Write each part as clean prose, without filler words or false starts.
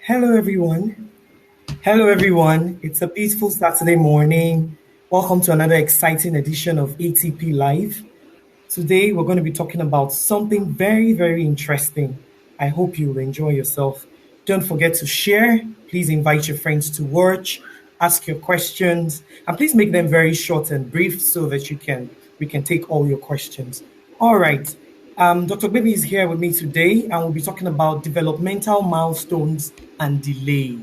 Hello, everyone. Hello, everyone. It's a beautiful Saturday morning. Welcome to another exciting edition of ATP Live. Today, we're going to be talking about something very, very interesting. I hope you'll enjoy yourself. Don't forget to share. Please invite your friends to watch, ask your questions, and please make them very short and brief so that we can take all your questions. All right. Dr. Baby is here with me today, and we'll be talking about developmental milestones and delay.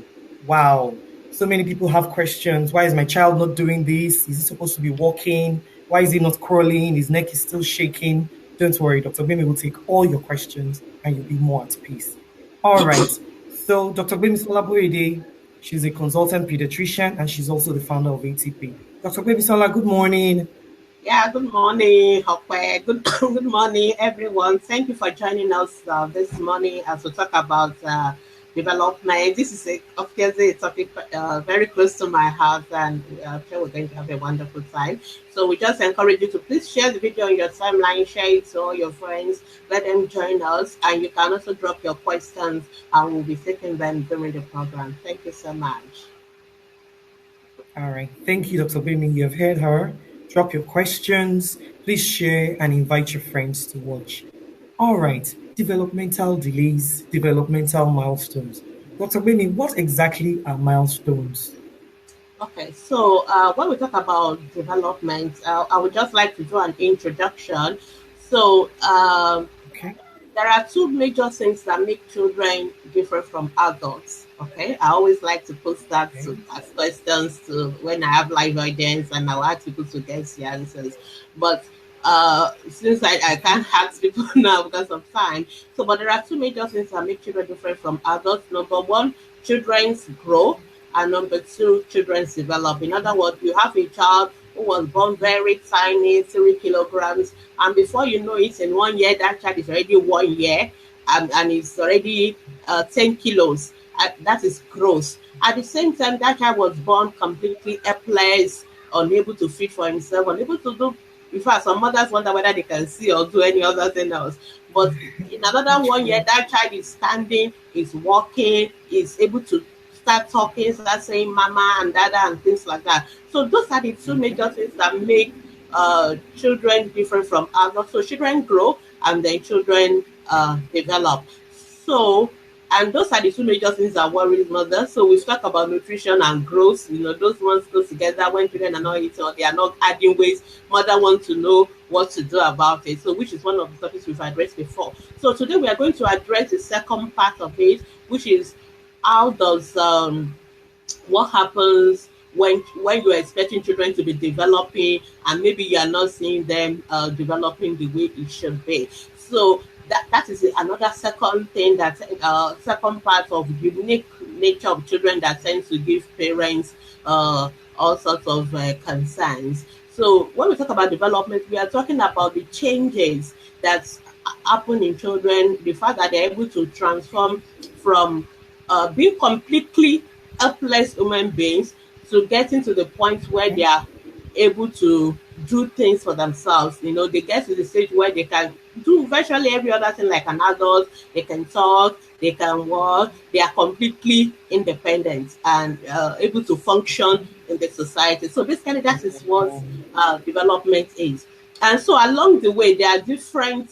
Wow. So many people have questions. Why is my child not doing this? Is he supposed to be walking? Why is he not crawling? His neck is still shaking. Don't worry, Dr. Bimi will take all your questions and you'll be more at peace. All right. So, Dr. Bimi Solabuede, she's a consultant pediatrician and she's also the founder of ATP. Dr. Bimi Sola, good morning. Yeah, good morning, Hokwe. Good morning, everyone. Thank you for joining us this morning as we talk about development. This is, obviously, a topic very close to my heart, and I'm sure we're going to have a wonderful time. So we just encourage you to please share the video on your timeline, share it to all your friends, let them join us, and you can also drop your questions, and we'll be taking them during the program. Thank you so much. All right. Thank you, Dr. Bimi. You have heard her. Drop your questions. Please share and invite your friends to watch. All right. Developmental delays, developmental milestones. Dr. Bimi, what exactly are milestones? Okay, so when we talk about development, I would just like to do an introduction. So Okay. there are two major things that make children different from adults. Okay, I always like to post that Okay. to ask questions to when I have live audience, and I'll ask people to get the answers. But since I can't ask people now because of time, but there are two major things that make children different from adults. Number one, children's grow, and number two, children's develop. In other words, you have a child who was born very tiny, 3 kilograms, and before you know it, in 1 year, that child is already 1 year and is already 10 kilos. That is gross. At the same time, that child was born completely helpless, unable to feed for himself, unable to do. In fact, some mothers wonder whether they can see or do any other thing else. But in another 1 year, that child is standing, is walking, is able to start talking, start saying mama and dada and things like that. So those are the two major things that make children different from adults. So children grow and then children develop. So and those are the two major things that worry mothers. So we talk about nutrition and growth. Those ones go together when children are not eating or they are not adding weight. Mother wants to know what to do about it. So which is one of the topics we've addressed before. So today we are going to address the second part of it, which is how does what happens when you're expecting children to be developing and maybe you are not seeing them developing the way it should be. So that is another second thing, that second part of unique nature of children that tends to give parents all sorts of concerns. So when we talk about development, we are talking about the changes that happen in children, the fact that they're able to transform from being completely helpless human beings to getting to the point where they are able to do things for themselves. They get to the stage where they can do virtually every other thing like an adult. They can talk, they can walk, they are completely independent and able to function in the society. So basically, that is what development is. And so along the way, there are different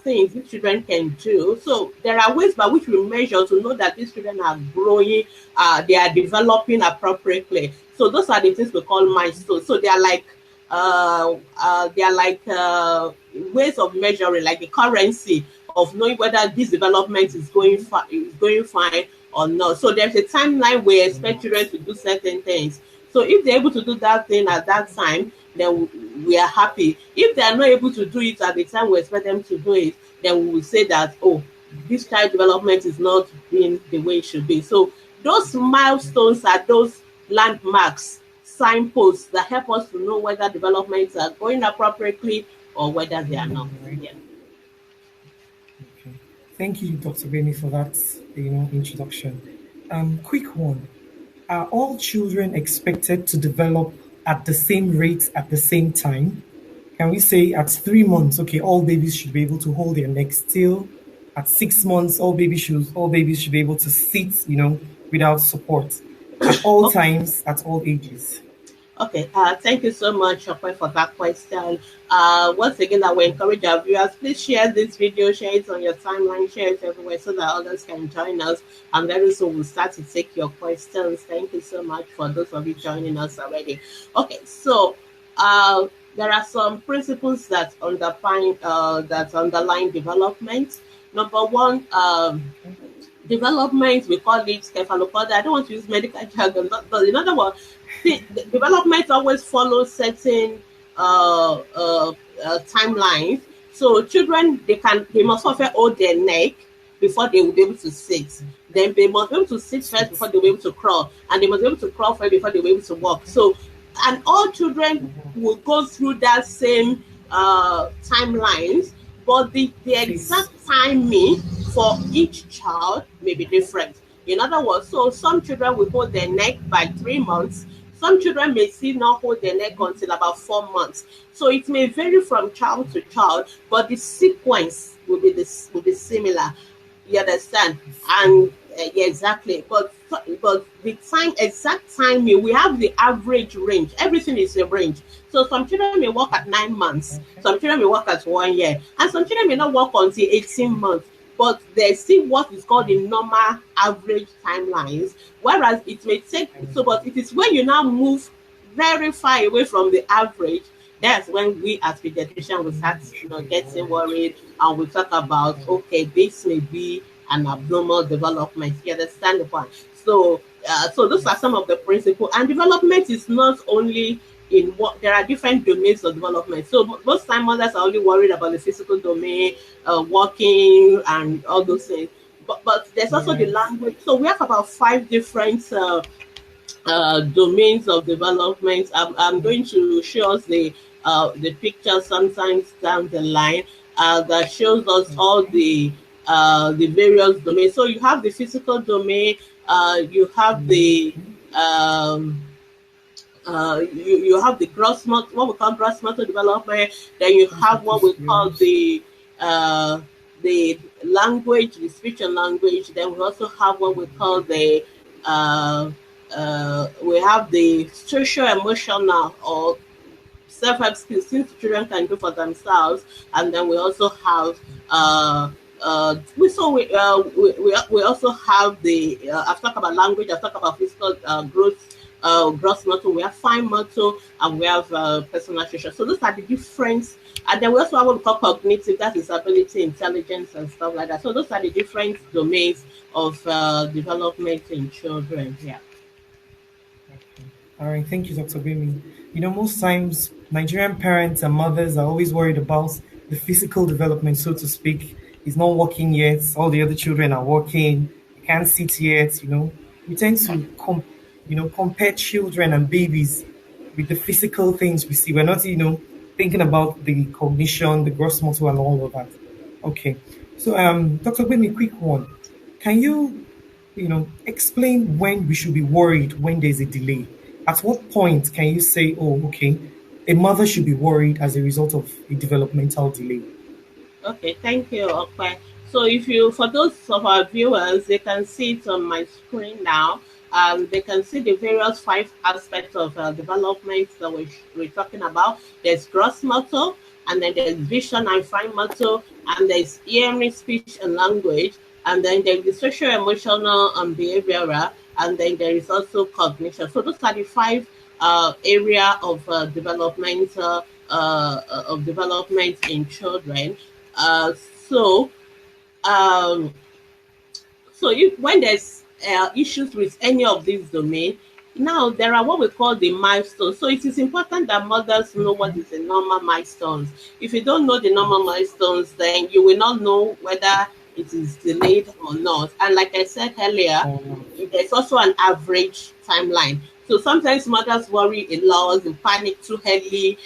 things these children can do. So there are ways by which we measure to know that these children are growing, they are developing appropriately. So those are the things we call milestones. So they are like ways of measuring, like the currency of knowing whether this development is going fine or not. So there's a timeline where we expect children to do certain things. So if they're able to do that thing at that time, then we are happy. If they are not able to do it at the time we expect them to do it, then we will say that, oh, this child development is not being the way it should be. So those milestones are those landmarks, signposts that help us to know whether developments are going appropriately or whether they are not. Yeah. Okay. Thank you, Dr. Bemi, for that, introduction. Quick one. Are all children expected to develop at the same rate at the same time? Can we say at 3 months, okay, all babies should be able to hold their neck still? At 6 months, all babies should be able to sit, without support at all times, at all ages. Okay, thank you so much, Shokwe, for that question. Once again, I will encourage our viewers, please share this video, share it on your timeline, share it everywhere so that others can join us. And very soon we'll start to take your questions. Thank you so much for those of you joining us already. Okay, so there are some principles that underline development. Number one, development, we call it cephalopoda. I don't want to use medical jargon, but in other words, the development always follows certain timelines. So children, they must often hold their neck before they will be able to sit. Then they must be able to sit first before they will be able to crawl, and they must be able to crawl first before they will be able to walk. So, and all children will go through that same timelines, but the Phase. exact timing for each child may be different. In other words, so some children will hold their neck by 3 months. Some children may still not hold their neck until about 4 months. So it may vary from child to child, but the sequence will be similar. You understand? And yeah, exactly. But the exact timing, we have the average range. Everything is a range. So some children may work at 9 months, some children may work at 1 year, and some children may not work until 18 months. But there's still what is called the normal average timelines. Whereas it may take so, but it is when you now move very far away from the average, that's when we as pediatricians will start, getting worried, and we talk about, okay, this may be an abnormal development. You understand the point? So, so those are Yes. some of the principles. And development is not only in what there are different domains of development. So most time mothers are only worried about the physical domain, walking, and all those things. But there's also the Yes. language. So we have about five different domains of development. I'm going to show us the picture sometimes down the line that shows us all the various domains. So you have the physical domain, you have the um, you have the gross motor, what we call gross motor development. Then you Those have what we call skills. uh, the language, the speech and language. Then we also have what we call the uh, we have the social emotional or self-help skills things children can do for themselves, and then we also have we also have the I've talked about language, I've talked about physical growth, gross motor, we have fine motor, and we have personal social. So those are the different, and then we also have what we call cognitive, that is ability, intelligence, and stuff like that. So those are the different domains of development in children. Yeah. Okay. All right. Thank you, Dr. Bimi. Most times Nigerian parents and mothers are always worried about the physical development, so to speak. He's not walking yet. All the other children are walking. He can't sit yet. We tend to compare children and babies with the physical things we see. We're not, thinking about the cognition, the gross motor, and all of that. Okay. So, Dr. Bimi, quick one. Can explain when we should be worried when there's a delay? At what point can you say, oh, okay, a mother should be worried as a result of a developmental delay? Okay, thank you, okay. So if you, for those of our viewers, they can see it on my screen now. They can see the various five aspects of development that we're talking about. There's gross motor, and then there's vision and fine motor, and there's hearing, speech, and language, and then there's the social, emotional, and behavioral, and then there is also cognition. So those are the five area of development in children. Uh, so, um, so if when there's issues with any of these domain, now there are what we call the milestones. So it is important that mothers know what Okay. is the normal milestones. If you don't know the normal milestones, then you will not know whether it is delayed or not. And like I said earlier, Or not. there's also an average timeline. So sometimes mothers worry a lot and panic too early.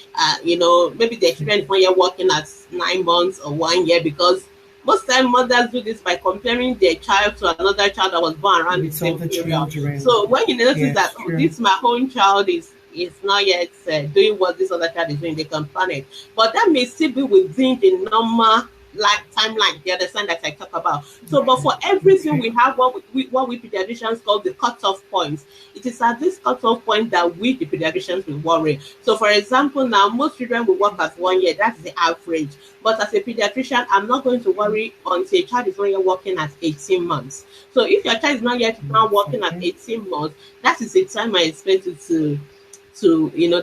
Maybe their children is 1 year working at 9 months or 1 year, because most time mothers do this by comparing their child to another child that was born around the With same other period. children. So when you notice that, Yes, oh, true. this my own child is not yet doing what this other child is doing, they can panic. But that may still be within the normal like timeline. You understand that I talk about. So, but Okay. for everything Okay. we have what we pediatricians call the cutoff point. It is at this cutoff point that we the pediatricians will worry. So, for example, now most children will work at 1 year. That's the average. But as a pediatrician, I'm not going to worry until a child is not yet working at 18 months. So, if your child is not yet now Months. working at Okay. 18 months, that is the time I expect you to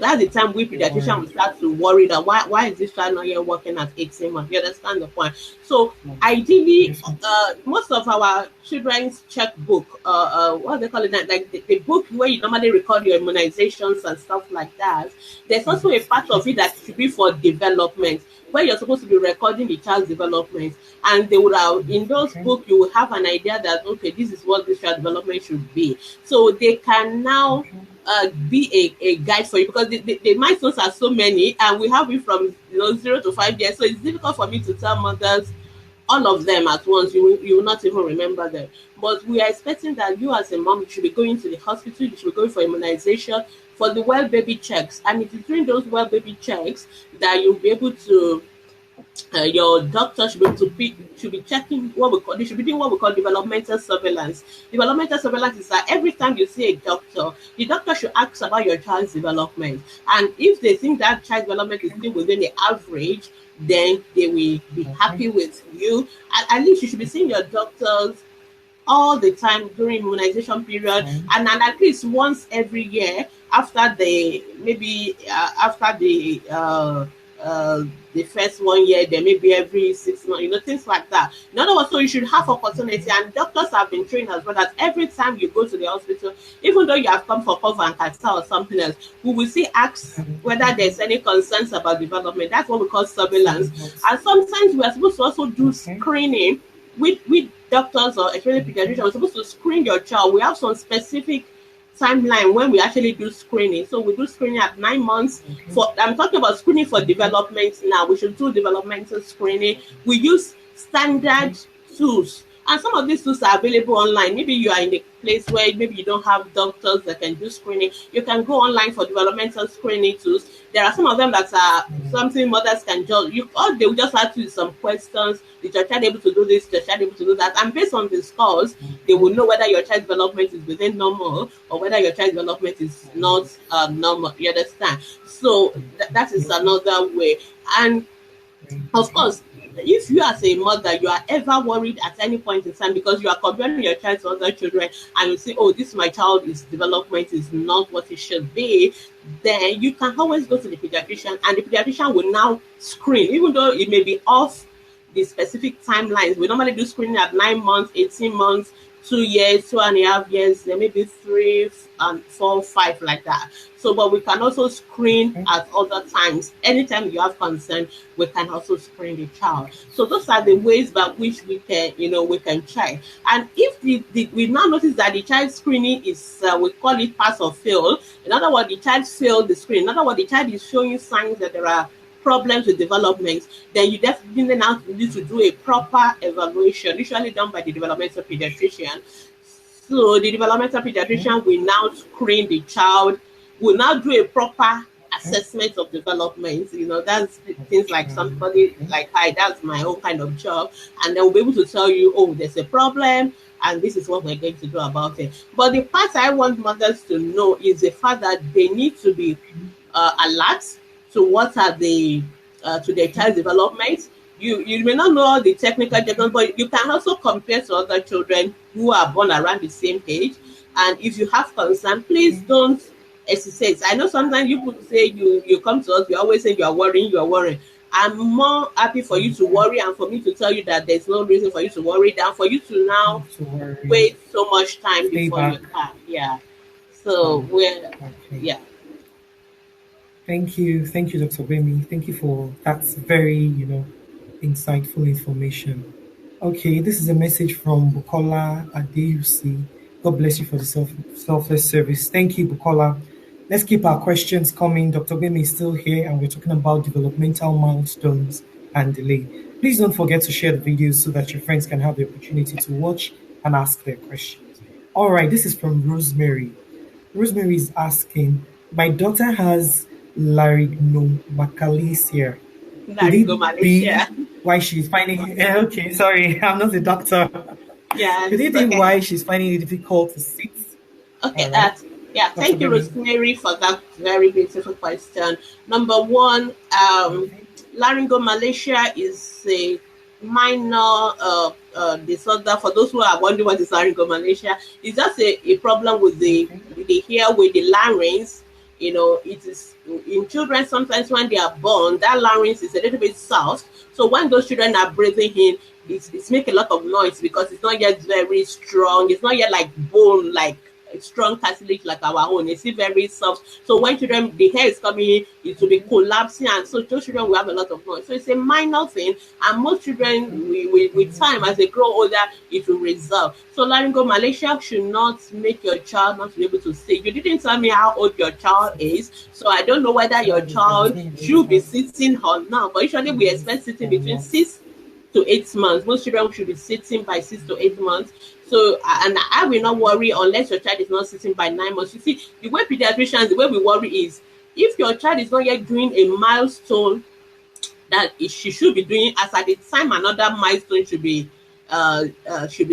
that's the time we Be pediatrician will worried. start to worry that why is this child not yet working at 18 months. You understand the point? So Months. ideally, Yes, ma'am. most of our children's checkbook, what they call it, that like the book where you normally record your immunizations and stuff like that, there's also a Yes. part of it that should be for development, where you're supposed to be recording the child's development. And they would have in those Okay. books you will have an idea that okay, this is what this child development should be. So they can now Okay. be a guide for you, because the milestones are so many, and we have it from 0 to 5 years. So it's difficult for me to tell mothers all of them at once. You will not even remember them. But we are expecting that you as a mom, you should be going to the hospital, you should be going for immunization, for the well baby checks. And it is during those well baby checks that you'll be able to your doctor should be able to should be checking what we call they should be doing what we call developmental surveillance. Developmental surveillance is that every time you see a doctor, the doctor should ask about your child's development. And if they think that child development is still within the average, then they will be Okay. happy with you. At least you should be seeing your doctors all the time during immunization period, Time. and then at least once every year after the first 1 year, then maybe every 6 months, things like that. In other words, so you should have opportunity, and doctors have been trained as well that every time you go to the hospital, even though you have come for cover and catheter or something else, we will see ask whether there's any concerns about development. That's what we call surveillance. Surveillance. And sometimes we are supposed to also do Okay. screening with doctors, or especially Okay. pediatricians. We're supposed to screen your child. We have some specific timeline when we actually do screening. So we do screening at 9 months. Okay. For I'm talking about screening for Okay. development now. We should do developmental screening. We use Okay. standard tools. And some of these tools are available online. Maybe you are in a place where maybe you don't have doctors that can do screening. You can go online for developmental screening tools. There are some of them that are something mothers can just all they will just ask you some questions. Is your child able to do this? Is your child able to do that? And based on the scores, they Okay. will know whether your child development is within normal or whether your child development is not normal. You understand? So that is Okay. another way. And of Okay. course, if you as a mother you are ever worried at any point in time because you are comparing your child to other children, and you say, oh, this my child is development is not what it should be, then you can always go to the pediatrician, and the pediatrician will now screen, even though it may be off the specific timelines. We normally do screening at 9 months, 18 months, 2 years, 2.5 years, then maybe three and four, five, like that. So, but we can also screen Okay. at other times. Anytime you have concern, we can also screen the child. So those are the ways by which we can check. And if we now notice that the child screening is, we call it pass or fail. In other words, the child failed the screen. In other words, the child is showing signs that there are problems with development, then you definitely now need to do a proper evaluation, usually done by the developmental pediatrician. So the developmental Okay. pediatrician will now screen the child, will now do a proper Okay. assessment of development. That's Of the things like child. somebody Okay. like hi, that's my own kind of job, and they will be able to tell you, oh, there's a problem, and this is what we're going to do about it. But the part I want mothers to know is the fact that they need to be alert to what are the to their Okay. child's development. You may not know all the technical Okay. jargon, but you can also compare to other children who are born around the same age. And if you have concern, please Okay. don't hesitate. I know sometimes you could say you come to us, we always say you are worrying. I'm more happy for you to Okay. worry and for me to tell you that there's no reason for you to worry than for you to now Not to worry. wait so much time Stay before you back. can. Yeah. So Time. we're Okay. yeah. Thank you. Thank you, Dr. Bemi. Thank you for that very, insightful information. Okay, this is a message from Bukola Adeusi. God bless you for the selfless service. Thank you, Bukola. Let's keep our questions coming. Dr. Bemi is still here, and we're talking about developmental milestones and delay. Please don't forget to share the videos so that your friends can have the opportunity to watch and ask their questions. All right, this is from Rosemary. Rosemary is asking, my daughter has laryngomalacia. Could it be Laryngomalacia. why she's finding okay, sorry, I'm not a doctor. Could Yes. it be Okay. why she's finding it difficult to sit? Okay, All right. yeah, Dr. thank you, Bemi. Rosemary, for that very beautiful question. Number one, Okay. laryngomalacia is a minor disorder. For those who are wondering what is laryngomalacia, it's just a problem Okay. with the hair, with the larynx. You know, it is in children sometimes when they are born, that larynx is a little bit soft. So when those children are breathing in, it's make a lot of noise because it's not yet very strong. It's not yet like bone, like a strong cartilage like our own. It's still very soft. So when children, the hair is coming in, it will be Okay. collapsing, and so those children will have a lot of noise. So it's a minor thing, and most children, Okay. with time, as they grow older, it will resolve. So laryngomalacia should not make your child not be able to sit. You didn't tell me how old your child is, so I don't know whether your Child is about child 3 years should be old. sitting or not. But usually we expect sitting Or between not. 6 to 8 months. Most children should be sitting by 6 to 8 months. So, and I will not Okay. worry unless your child is not sitting by 9 months. You see, the way pediatricians, the way we worry is if your child is not yet doing a milestone that she should be doing as at the time another milestone should be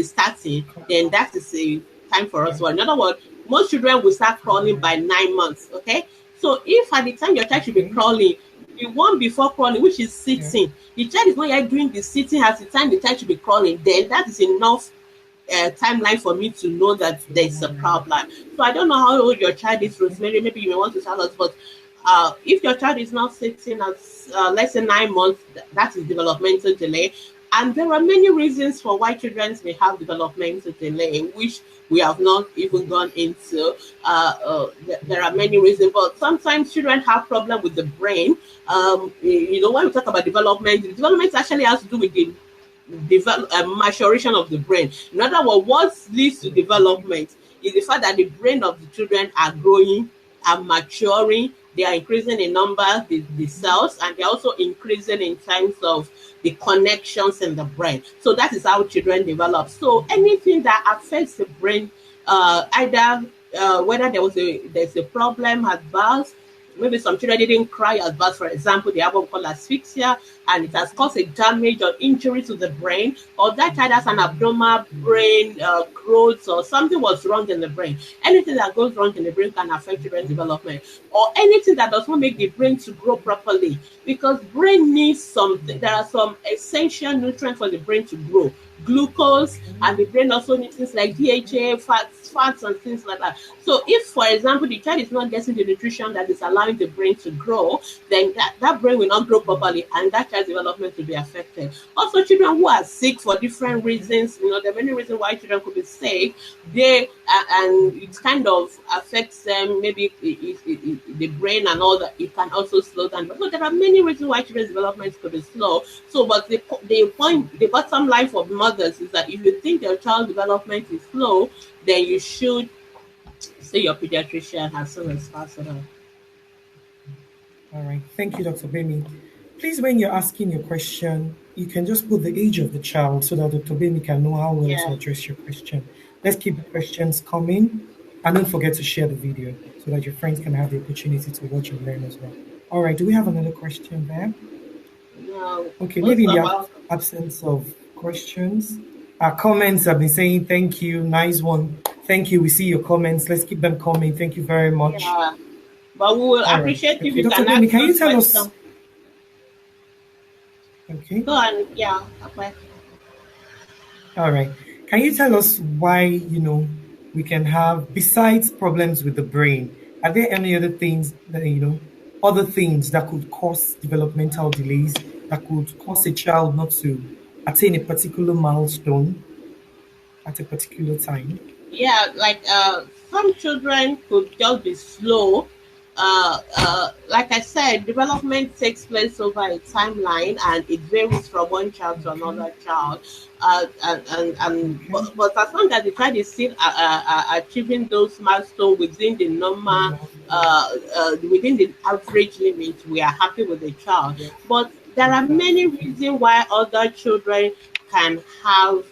starting, then that is a time for us. Okay. Well, in other words, most children will start All crawling right. by 9 months. Okay, so if at the time your child should be Okay. crawling, the one before crawling, which is Yeah. sitting, the child is not yet doing the sitting as the time the child should be crawling, then that is enough timeline for me to know that To there's know, a right. problem. So I don't know how old your child is, Okay. Rosemary. Maybe you may want to tell us, but if your child is not sitting at less than 9 months, that is developmental delay. And there are many reasons for why children may have developmental delay, which we have not even gone into. There are many reasons, but sometimes children have problem with the brain. When we talk about development, the development actually has to do with the maturation of the brain. In other words, what leads to Okay. development is the fact that the brain of the children are growing, are maturing, they are increasing in number, the cells, and they're also increasing in terms of the connections in the brain. So that is how children develop. So anything that affects the brain, either whether there's a problem at birth, maybe some children didn't cry at birth, for example, they have what we call asphyxia, and it has caused a damage or injury to the brain, or that child has an abnormal brain growth, or something was wrong in the brain. Anything that goes wrong in the brain can affect children's development, or anything that does not make the brain to grow properly, because brain needs something. There are some essential nutrients for the brain to grow, glucose, and the brain also needs things like DHA, fats, and things like that. So, if, for example, the child is not getting the nutrition that is allowing the brain to grow, then that brain will not grow properly, and that child's development will be affected. Also, children who are sick for different reasons, there are many reasons why children could be sick. And it kind of affects them. Maybe the brain and all that. It can also slow down. But no, there are many reasons why children's development could be slow. So, but the bottom line for mothers is that if you think your child development is slow, then you should see your pediatrician as soon as possible. All right. Thank you, Dr. Bemi. Please, when you're asking your question, you can just put the age of the child so that Dr. Bemi can know how well to Yeah. address your question. Let's keep the questions coming. And don't forget to share the video so that your friends can have the opportunity to watch and learn as well. All right. Do we have another question there? No, Okay. most Maybe in the of our absence of questions, our comments have been saying thank you. Nice one. Thank you. We see your comments. Let's keep them coming. Thank you very much. yeah. But we will All right. appreciate if Okay. you Dr. can Bemi, ask can you those tell us? questions. Okay. Go on, yeah. Okay. All right. Can you tell us why, we can have, besides problems with the brain, are there any other things that, other things that could cause developmental delays, that could cause a child not to attain a particular milestone at a particular time? Yeah, like some children could just be slow. Like I said, development takes place over a timeline, and it varies from one child to Okay. another child. Okay. But as long as the child is still achieving those milestones within the The normal, milestone. within the average limit, we are happy with the child. Yes. But there are many Exactly. reasons why other children can have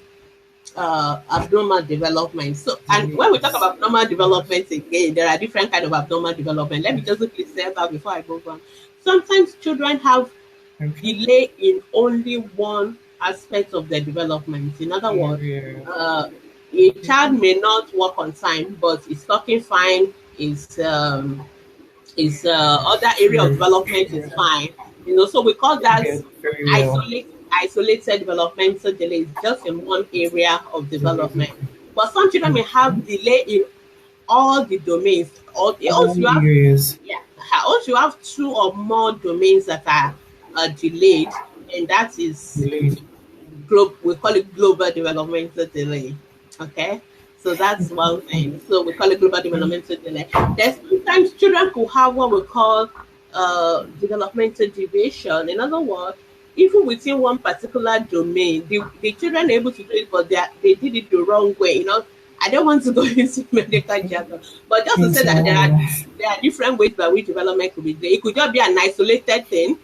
abnormal development. So, and when we talk Delays. about abnormal Yes. development again, there are different kind of abnormal development. Let me Yes. just quickly say that before I move on. Sometimes children have Okay. delay in only one aspect of their development. In other words, Area. uh, a child may not walk on time, but is talking fine, is other area of True. development is Yeah. fine. So we call that Yeah. Very well. isolated developmental delays just in one area of development. Delivery. But some children may Okay. have delay in all the domains. Or All also you have areas. yeah, also you have two or more domains that are delayed, and that is Delayed. we call it global developmental delay. Okay, so that's one thing. So we call it global Okay. developmental delay. There's sometimes children could have what we call developmental deviation. In other words, even within one particular domain, the children are able to do it, but they did it the wrong way. I don't want to go into medical jargon, but just to say that there are different ways by which development could be delayed. It could just be an isolated thing.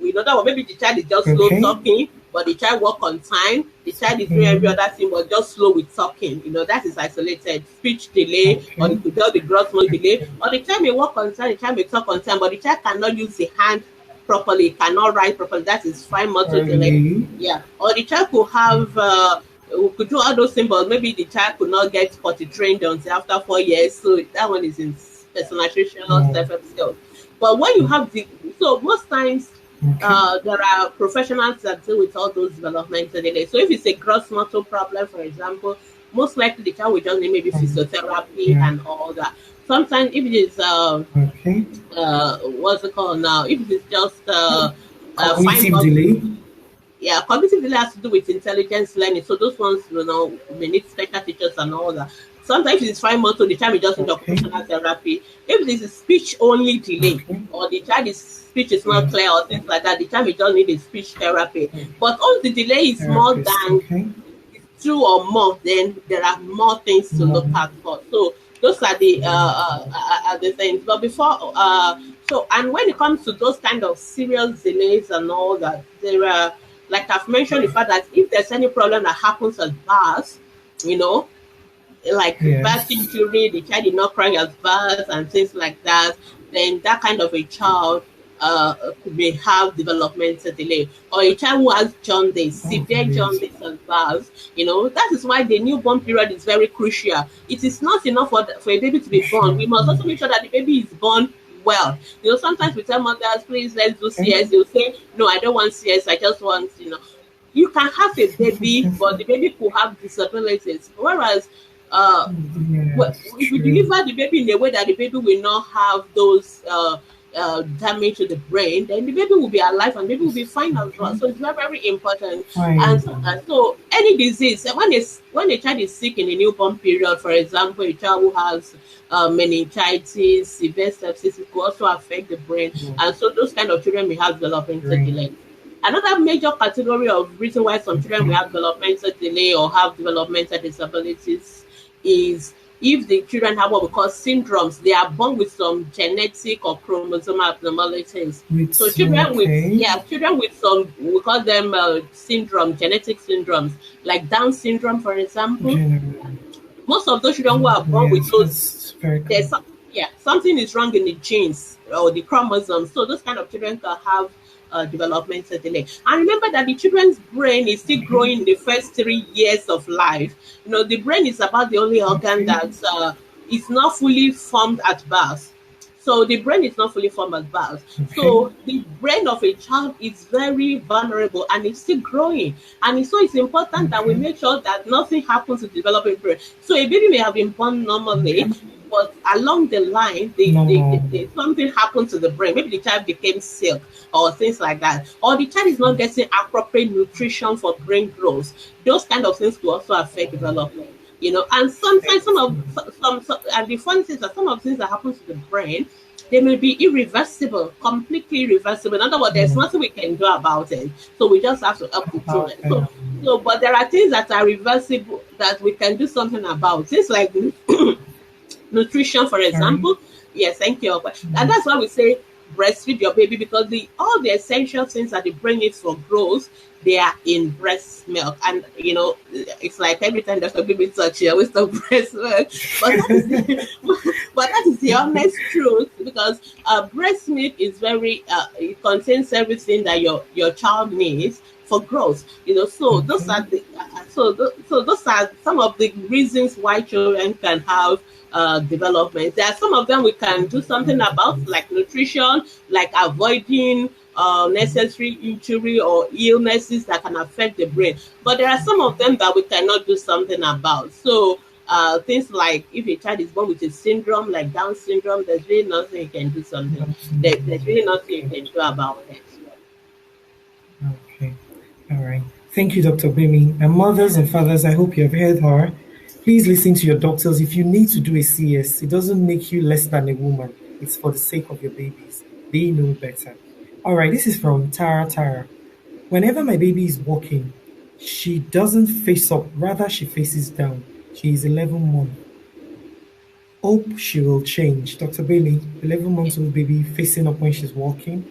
We know that one, maybe the child is just slow Okay. talking, but the child work on time. The child is doing every Mm, other thing, but just slow with talking. That is isolated speech delay, or okay. it could just the gross motor delay, Okay. or the child may work on time, the child may talk on time, but the child cannot use the hand properly, cannot write properly. That is fine motor delay. Early. Yeah, or the child could have. We could do all those symbols. Maybe the child could not get potty trained until after 4 years. So that one is in personalization or Mm, self-help skills. But when you have so most times okay. there are professionals that deal with all those developmental delays. So if it's a gross motor problem, for example, most likely the child will just need maybe physiotherapy Yeah. and all that. Sometimes if it is Okay. what's it called now? If it's just fine Cognitive motor, delay. yeah, cognitive delay has to do with intelligence learning. So those ones, we need special teachers and all that. Sometimes it's fine motor, the child is just need Okay. occupational therapy. If this is speech only delay, Okay. or the child's speech is not Yeah. clear or things like that, the child may just need a speech therapy. But if the delay is more Therapist. than Okay. two or more, then there are more things to look More. at for. So those are the things. But before, and when it comes to those kind of serious delays and all that, there are, like I've mentioned, the fact that if there's any problem that happens at birth, you know, like birth Yes. injury, the child did not cry at birth and things like that, then that kind of a child may have developmental delay. Or a child who has jaundice, Oh, severe yes. jaundice at birth, that is why the newborn period is very crucial. It is not enough for a baby to be born. Sure. We must also make sure that the baby is born well. Sometimes we tell mothers, please let's do Okay. CS. They'll say, no, I don't want CS, I just want, you can have a baby, but the baby could have disabilities. Whereas Yes. if we True. deliver the baby in a way that the baby will not have those damage to the brain, then the baby will be alive and the baby will be fine as well. Okay. So it's very, very important. And so, Fine. any disease, when a child is sick in the newborn period, for example, a child who has meningitis, severe sepsis, it could also affect the brain. And so those kind of children may have developmental Brain. delay. Another major category of reason why some children will Okay. have developmental delay or have developmental disabilities is if the children have what we call syndromes. They are born with some genetic or chromosomal abnormalities. With So okay. children with some, we call them genetic syndromes, like Down syndrome, for example. General. Most of those children who are born with Yes. those, That's very there's common. some, yeah, something is wrong in the genes or the chromosomes. So those kind of children can have developmental delay. And remember that the children's brain is still Okay. growing in the first 3 years of life. The brain is about the only organ Okay. that is not fully formed at birth. So the brain is not fully formed at birth. Okay. So the brain of a child is very vulnerable and it's still growing. And so it's important that we Okay. make sure that nothing happens to the developing brain. So a baby may have been born normally, Okay. but along the line, Normal. something happened to the brain. Maybe the child became sick or things like that. Or the child is not getting appropriate nutrition for brain growth. Those kind of things will also affect development. And sometimes and the funny thing is that some of the things that happen to the brain, they may be irreversible, completely irreversible. In other words, there's Mm. nothing we can do about it. So we just have to help the children. Okay. But there are things that are reversible that we can do something about. Things like nutrition, for Sorry. example. Yes, thank you. And that's why we say breastfeed your baby, because all the essential things that the brain needs for growth, they are in breast milk. And it's like every time there's a baby touch, you always talk breast milk. But that is the honest truth, because breast milk is very it contains everything that your child needs for growth. So those Okay. are so those are some of the reasons why children can have development. There are some of them we can do something about, like nutrition, like avoiding necessary injury or illnesses that can affect the brain. But there are some of them that we cannot do something about. So things like if a child is born with a syndrome like Down syndrome, there's really nothing you can do something. Down syndrome. There's really nothing you Okay. can do about it. Okay. All right. Thank you, Dr. Bimi. And mothers and fathers, I hope you have heard her. Please listen to your doctors. If you need to do a CS, it doesn't make you less than a woman. It's for the sake of your babies. They know better. All right. This is from Tara Tara. Whenever my baby is walking, she doesn't face up, rather, she faces down. She is 11 months. Hope she will change. Dr. Bailey, 11-month-old baby facing up when she's walking.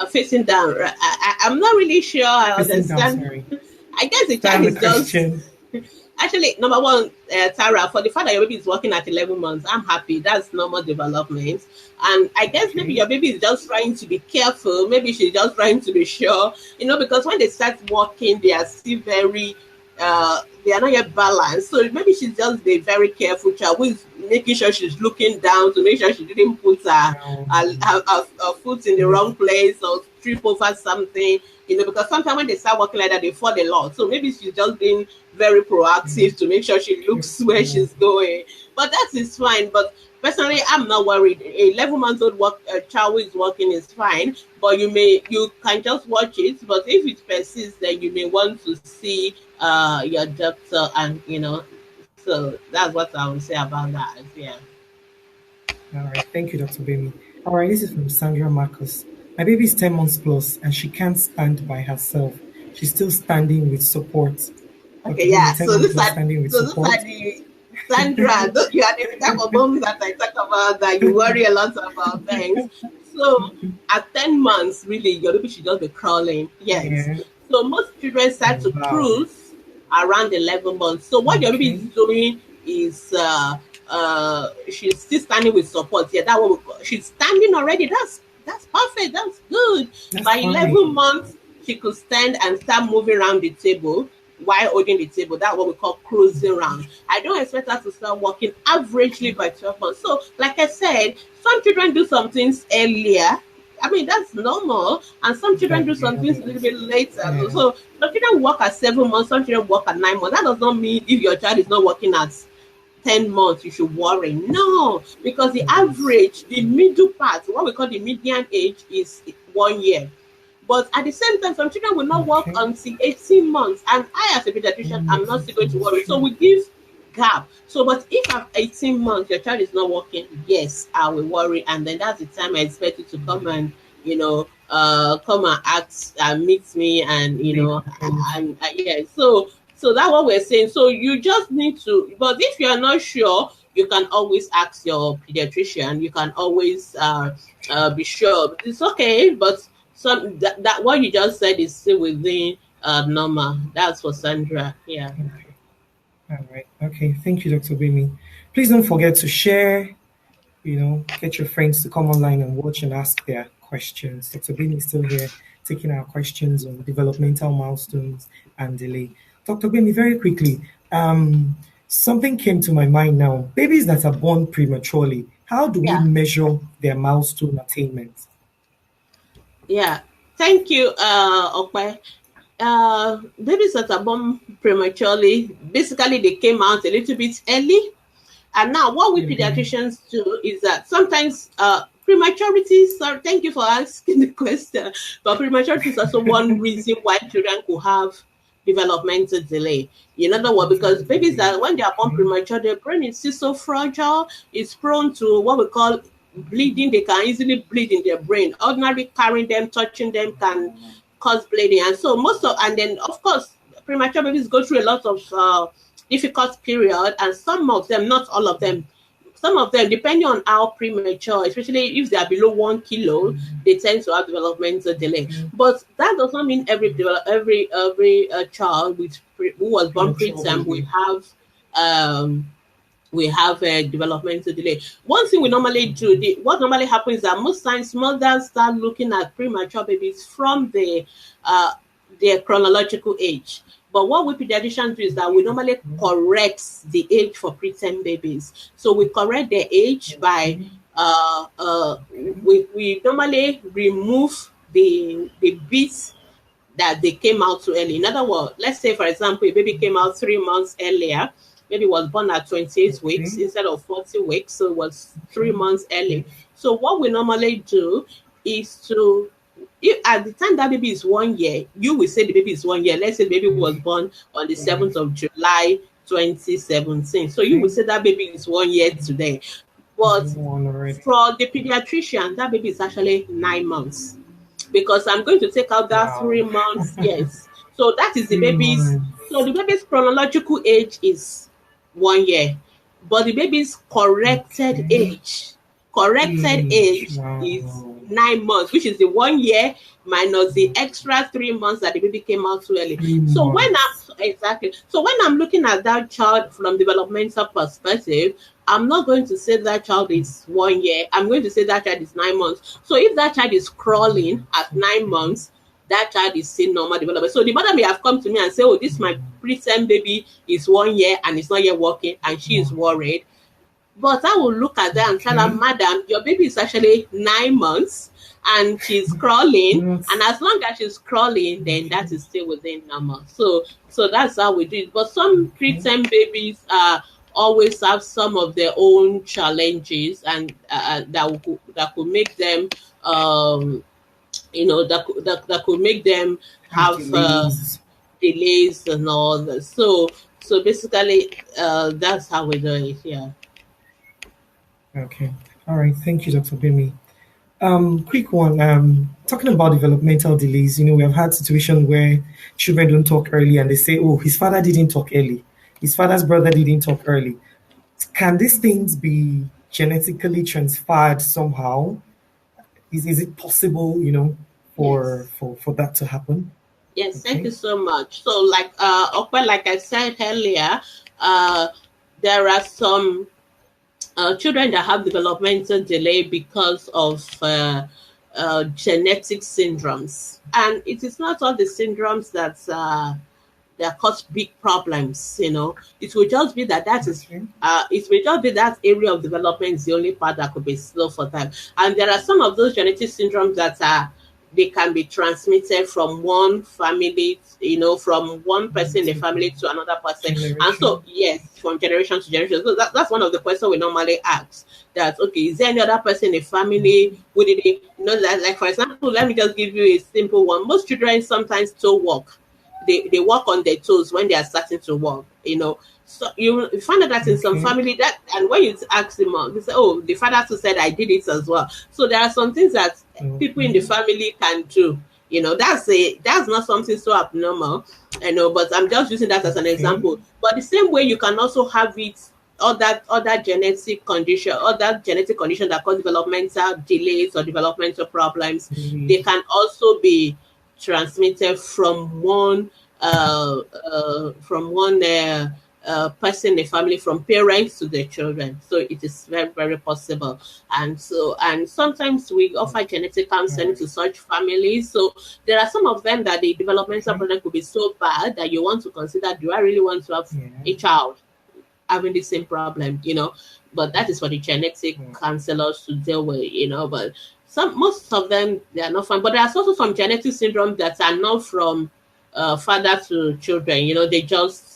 Facing down. Right? I'm not really sure I Facing down, understand. sorry. I guess the child Stand the is just question. actually number one, Tara. For the fact that your baby is working at 11 months, I'm happy. That's normal development, and I guess maybe Okay. your baby is just trying to be careful. Maybe she's just trying to be sure, because when they start walking, they are still very they are not yet balanced. So maybe she's just a very careful child who is making sure she's looking down to make sure she didn't put her foot in the wrong place or trip over something. Because sometimes when they start walking like that, they fall a lot. So maybe she's just being very proactive to make sure she looks where Careful. she's going. But that is fine. But personally, I'm not worried. A 11-month-old child who is walking is fine. But you can just watch it. But if it persists, then you may want to see your doctor, and so that's what I would say about that. Yeah. All right. Thank you, Dr. Bimi. All right. This is from Sandra Marcus. My baby is 10 months plus and she can't stand by herself. She's still standing with support. Dr. Okay, Bimi, yeah. 10 months plus standing with Those support. are the Sandra. You are the type of moms that I talk about, that you worry a lot about things. So at 10 months, really, your baby should just be crawling. Yes. Yeah. So most children start to Wow. cruise around 11 months. So what your baby is Okay. doing is she's still standing with support. Yeah, that what she's standing already. That's perfect. That's good. That's By 11 fine. months, she could stand and start moving around the table while holding the table. That's what we call cruising around. I don't expect her to start walking averagely by 12 months. So, like I said, some children do some things earlier. I mean, that's normal. And some children Than do the some things a little others. bit later. Yeah. So, some children walk at 7 months, some children walk at 9 months. That does not mean if your child is not walking at 10 months, you should worry. No, because the Yes. average, the middle part, what we call the median age, is 1 year. But at the same time, some children will not work Okay. until 18 months. And I, as a pediatrician, I'm not still going to It's worry. So true. we give gap. So, but if at 18 months your child is not working, yes, I will worry. And then that's the time I expect you to come and, come and ask and meet me, and, They propose. yeah. So that's what we're saying. So you just need to, but if you're not sure, you can always ask your pediatrician. You can always be sure. It's okay, but that what you just said is still within normal. That's for Sandra. Yeah. Okay. All right. Okay. Thank you, Dr. Bimi. Please don't forget to share, get your friends to come online and watch and ask their questions. Dr. Bimi is still here taking our questions on developmental milestones and delay. Dr. Bimi, very quickly, something came to my mind now. Babies that are born prematurely, how do we Yeah. measure their milestone attainment? Yeah. Thank you, Okwe. Babies that are born prematurely, basically they came out a little bit early. And now what we Okay. pediatricians do is that sometimes prematurity, so thank you for asking the question, but prematurity is also one reason why children could have developmental delay. In other words, because babies that when they are born Okay. premature, their brain is still so fragile, it's prone to what we call bleeding. They can easily bleed in their brain. Ordinary carrying them, touching them can cause bleeding. And so and then of course, premature babies go through a lot of difficult period, and some of them, not all of them, some of them, depending on how premature, especially if they are below 1 kilo, they tend to have developmental delay. Okay. But that does not mean every child who was born Premature preterm will baby. have um, we have a developmental delay. One thing we normally do, what normally happens is that most times mothers start looking at premature babies from uh, their chronological age. But what we pediatricians do is that we normally correct the age for preterm babies. So we correct their age by Okay. we normally remove the bits that they came out too early. In other words, let's say, for example, a baby came out 3 months earlier, maybe was born at 28 weeks Okay. instead of 40 weeks, so it was three Okay. months early. Yes. So, what we normally do is to, if at the time that baby is 1 year, you will say the baby is 1 year. Let's say the baby was born on the Yes. 7th of July 2017. So, you will Okay. say that baby is 1 year today. Is But one already? for the pediatrician, that baby is actually 9 months because I'm going to take out that Wow. 3 months. Yes. So that is the Three baby's. So months. the baby's chronological age is 1 year, but the baby's Okay. corrected Age. age is Wow. 9 months, which is the 1 year minus the extra 3 months that the baby came out too early. Three So when months. I'm exactly so when I'm looking at that child from developmental perspective, I'm not going to say that child is 1 year. I'm going to say that child is 9 months. So if that child is crawling at nine Okay. months, that child is still normal development. So the mother may have come to me and say, "Oh, this my preterm baby is 1 year and it's not yet walking," and she is Wow. worried. But I will look at that and tell her, Okay. "Madam, your baby is actually 9 months and she's crawling. Not. And as long as she's crawling, then Okay. that is still within normal." So that's how we do it. But some Okay. preterm babies always have some of their own challenges and that could make them that could make them Have have delays. delays and all that. So basically, that's how we do it. Yeah. Okay. All right. Thank you, Dr. Bimi. Quick one. Talking about developmental delays, we have had situation where children don't talk early and they say, "Oh, his father didn't talk early. His father's brother didn't talk early." Can these things be genetically transferred somehow? Is it possible, for Yes. that to happen? Yes, thank you Okay. so much. So, like I said earlier, uh, there are some children that have developmental delay because of genetic syndromes, and it is not all the syndromes that cause big problems. It will just be that is. Okay. It may just be that area of development is the only part that could be slow for them. And there are some of those genetic syndromes that they can be transmitted from one family, from one person in the To the family to another person. And so, generation. yes, from generation to generation. So that's one of the questions we normally ask. That okay, is there any other person in the family Okay. who did it? That, like for example, let me just give you a simple one. Most children sometimes toe walk. They walk on their toes when they are starting to walk. So you find out that in some Okay. family that, and when you ask them, they say, "Oh, the father too said I did it as well." So there are some things that people in the Okay. family can do. That's not something so abnormal. But I'm just using that as an Okay. example. But the same way, you can also have it other genetic condition that cause developmental delays or developmental problems. They Really. can also be transmitted from one person in the family, from parents to their children. So it is very, very possible. And sometimes we offer genetic All counseling right. to such families. So there are some of them that the developmental Okay. problem could be so bad that you want to consider, do I really want to have Yeah. a child having the same problem? But that is for the genetic Yeah. counselors to deal with. But most of them, they are not fine. But there's also some genetic syndromes that are not from father to children. They can just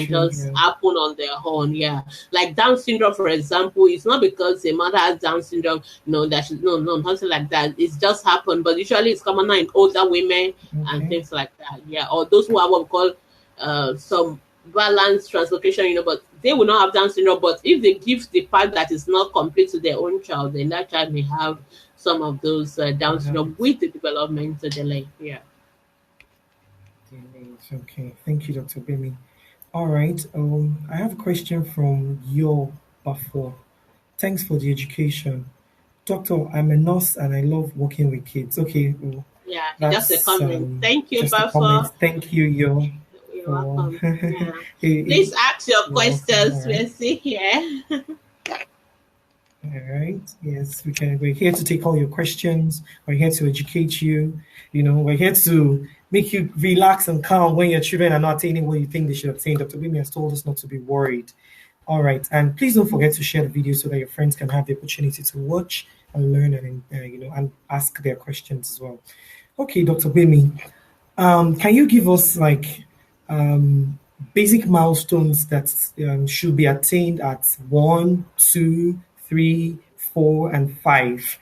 Children. happen on their own. Yeah, like Down syndrome, for example, it's not because a mother has Down syndrome. No, no, nothing like that. It's just happened, but usually it's commoner in older women and Okay. things like that. Yeah, or those who have what we call some balanced translocation. But they will not have Down syndrome. But if they give the part that is not complete to their own child, then that child may have some of those They Down have syndrome it. with the developmental delay. Yeah. Delays. Okay. Thank you, Dr. Bimi. All right. I have a question from your Bafo. Thanks for the education. Doctor, I'm a nurse and I love working with kids. Okay, well, Yeah, just a that's comment. Thank you, just a comment. Buffer. Thank you, yo. You're for welcome. Yeah. you're Please ask your welcome. All questions. right. We'll see here. All right. Yes, we can. We're here to take all your questions. We're here to educate you. We're here to make you relax and calm when your children are not attaining what you think they should attain. Dr. Wimi has told us not to be worried. All right, and please don't forget to share the video so that your friends can have the opportunity to watch and learn and and ask their questions as well. Okay, Dr. Wimi, can you give us like basic milestones that should be attained at 1, 2, 3, 4, and 5?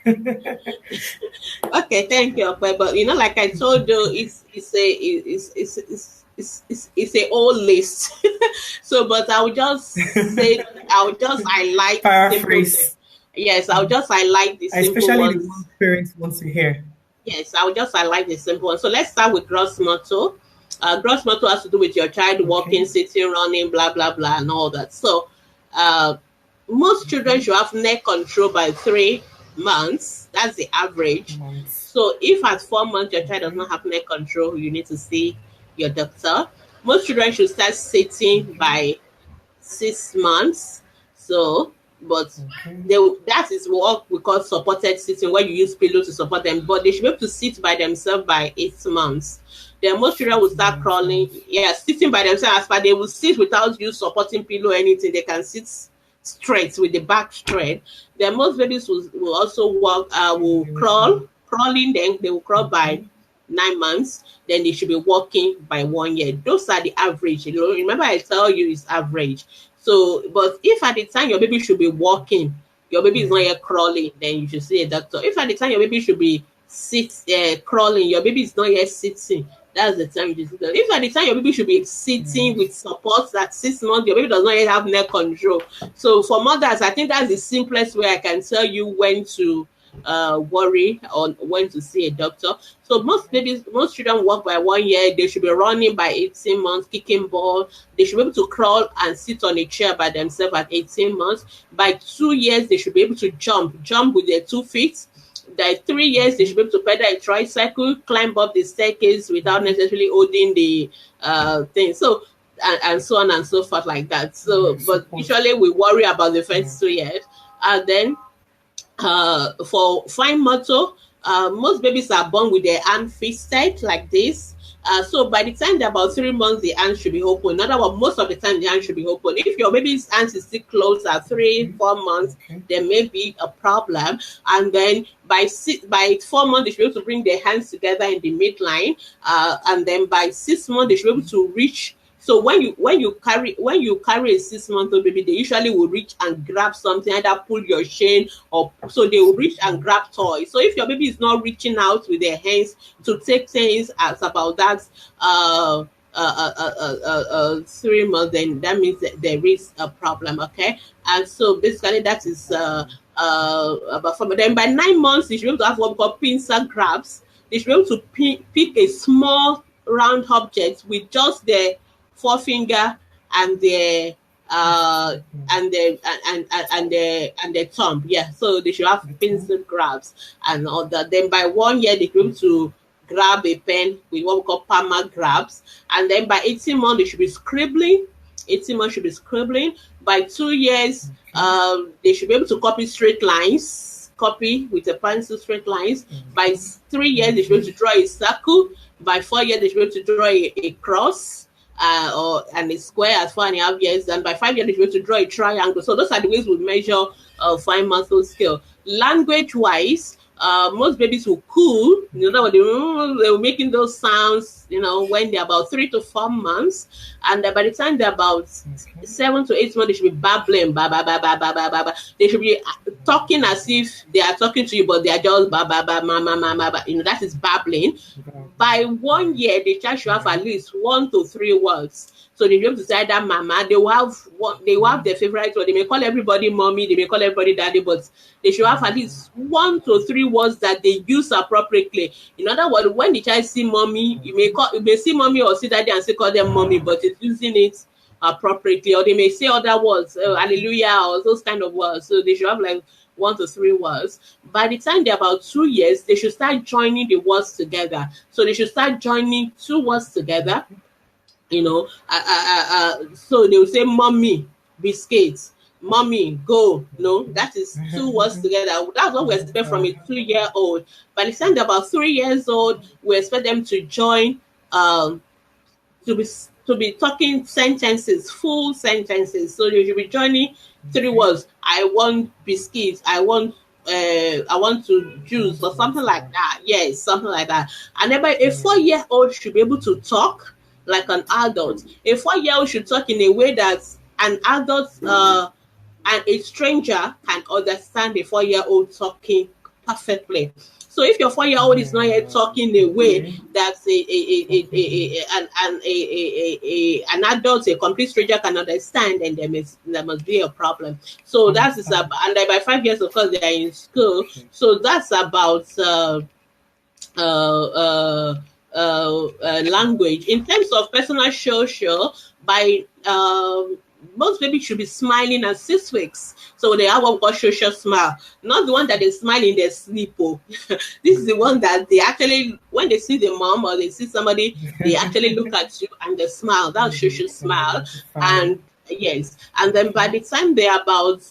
Okay, thank you, Okwe. But like I told you, it's a whole list. So, but I will just highlight the simple things. Paraphrase, Yes, I'll just highlight the simple especially the ones. ones parents want to hear. Yes, I'll just highlight the simple ones. So let's start with gross motto. Gross motto has to do with your child walking, Okay. sitting, running, blah blah blah, and all that. So, uh, most children Okay. should have neck control by 3 months. That's the average. Months. So if at 4 months your child does Okay. not have neck control, you need to see your doctor. Most children should start sitting Okay. by 6 months. So, but Okay. that is what we call supported sitting, where you use pillow to support them. But they should be able to sit by themselves by 8 months. Then most children will start crawling. 8 months. Yeah, sitting by themselves, but they will sit without you supporting pillow or anything. They can sit straight with the back straight. Then most babies will also walk, will crawl, crawling. Then they will crawl by Okay. 9 months. Then they should be walking by 1 year. Those are the average. Remember I tell you it's average. So, but if at the time your baby should be walking, your baby is not Yeah. yet crawling, then you should see a doctor. If at the time your baby should be crawling, your baby is not yet sitting, that's the time you should see. If at the time your baby should be sitting with Yes. support, at 6 months, your baby does not yet have neck control. So for mothers, I think that's the simplest way I can tell you when to worry or when to see a doctor. So most children walk by 1 year. They should be running by 18 months, kicking ball. They should be able to crawl and sit on a chair by themselves at 18 months. By 2 years, they should be able to jump with their 2 feet. By 3 years, they should be able to pedal a tricycle, climb up the staircase without Okay. necessarily holding the thing. So and so on and so forth like that. So, Yeah. but Support. usually we worry about the Yeah. first 2 years, and then for fine motor, most babies are born with their hand fisted like this. So by the time they're about 3 months, the hand should be open. In other words, most of the time the hand should be open. If your baby's hand is still closed at three, Okay. 4 months, Okay. there may be a problem. And then by 4 months, they should be able to bring their hands together in the midline. And then by 6 months, they should be able to reach. So when you carry a 6 month old baby, they usually will reach and grab something, either pull your chain, or so they will reach and grab toys. So if your baby is not reaching out with their hands to take things as about that 3 months, then that means that there is a problem. Okay, and so basically that is about from then by 9 months, you should be able to have what we call pincer grabs. They should be able to pick a small round object with just the forefinger and the uh and the thumb. Yeah, so they should have The pencil time. grabs and all that. Then by 1 year they should be able to grab a pen with what we call palmar grabs, and then by 18 months they should be scribbling. 18 months should be scribbling. By 2 years, Okay. they should be able to copy straight lines, copy with a pencil straight lines. By 3 years they should be able Okay. to draw a circle. By 4 years they should be able to draw a cross, and a square at 4.5 years, and by 5 years they should be able to draw a triangle. So those are the ways we measure fine muscle skill. Language wise, most babies will coo. They were making those sounds, when they're about 3 to 4 months, and by the time they're about Okay. 7 to 8 months, they should be babbling, ba ba ba ba ba ba ba ba. They should be talking as if they are talking to you, but they are just ba ba ba ma ma ma ma. That is babbling. By 1 year, the child should have Yeah. at least 1 to 3 words. So they be able to say that mama, they will have what they will have their favorite word. They may call everybody mommy, they may call everybody daddy, but they should have at least 1 to 3 words that they use appropriately. In other words, when the child see mommy, you may see mommy or see daddy and still call them mommy, but it's using it appropriately. Or they may say other words, hallelujah, or those kind of words. So they should have like 1 to 3 words. By the time they're about 2 years, they should start joining the words together. So they should start joining two words together. So they will say mommy biscuits, mommy go. That is two words Mhm. together. That's what we expect from a 2 year old. By the time they're about 3 years old, we expect them to join, um to be to be talking sentences, full sentences. So you should be joining three Okay. words. I want biscuits. I want to I want juice or to something answer like that. that. Yes, something like that. And then by a Yeah. 4 year old should be able to talk like an adult. A 4 year old should talk in a way that an adult and a stranger can understand a 4 year old talking perfectly. So if your 4 year old is not yet Yeah. talking a way Okay. that Completely. an adult, a complete stranger can understand, then there must be a problem. So that is Understand. about, and then by 5 years, of course, they are in school. Okay. So that's about uh, uh, language. In terms of personal social, by most babies should be smiling at 6 weeks. So they have what we call social smile, not the one that they smile in their sleep. Oh. This is the one that they actually, when they see the mom or they see somebody, they actually look at you and they smile. That's Maybe social smile. smile, fine. And yes, and then by Okay. the time they're about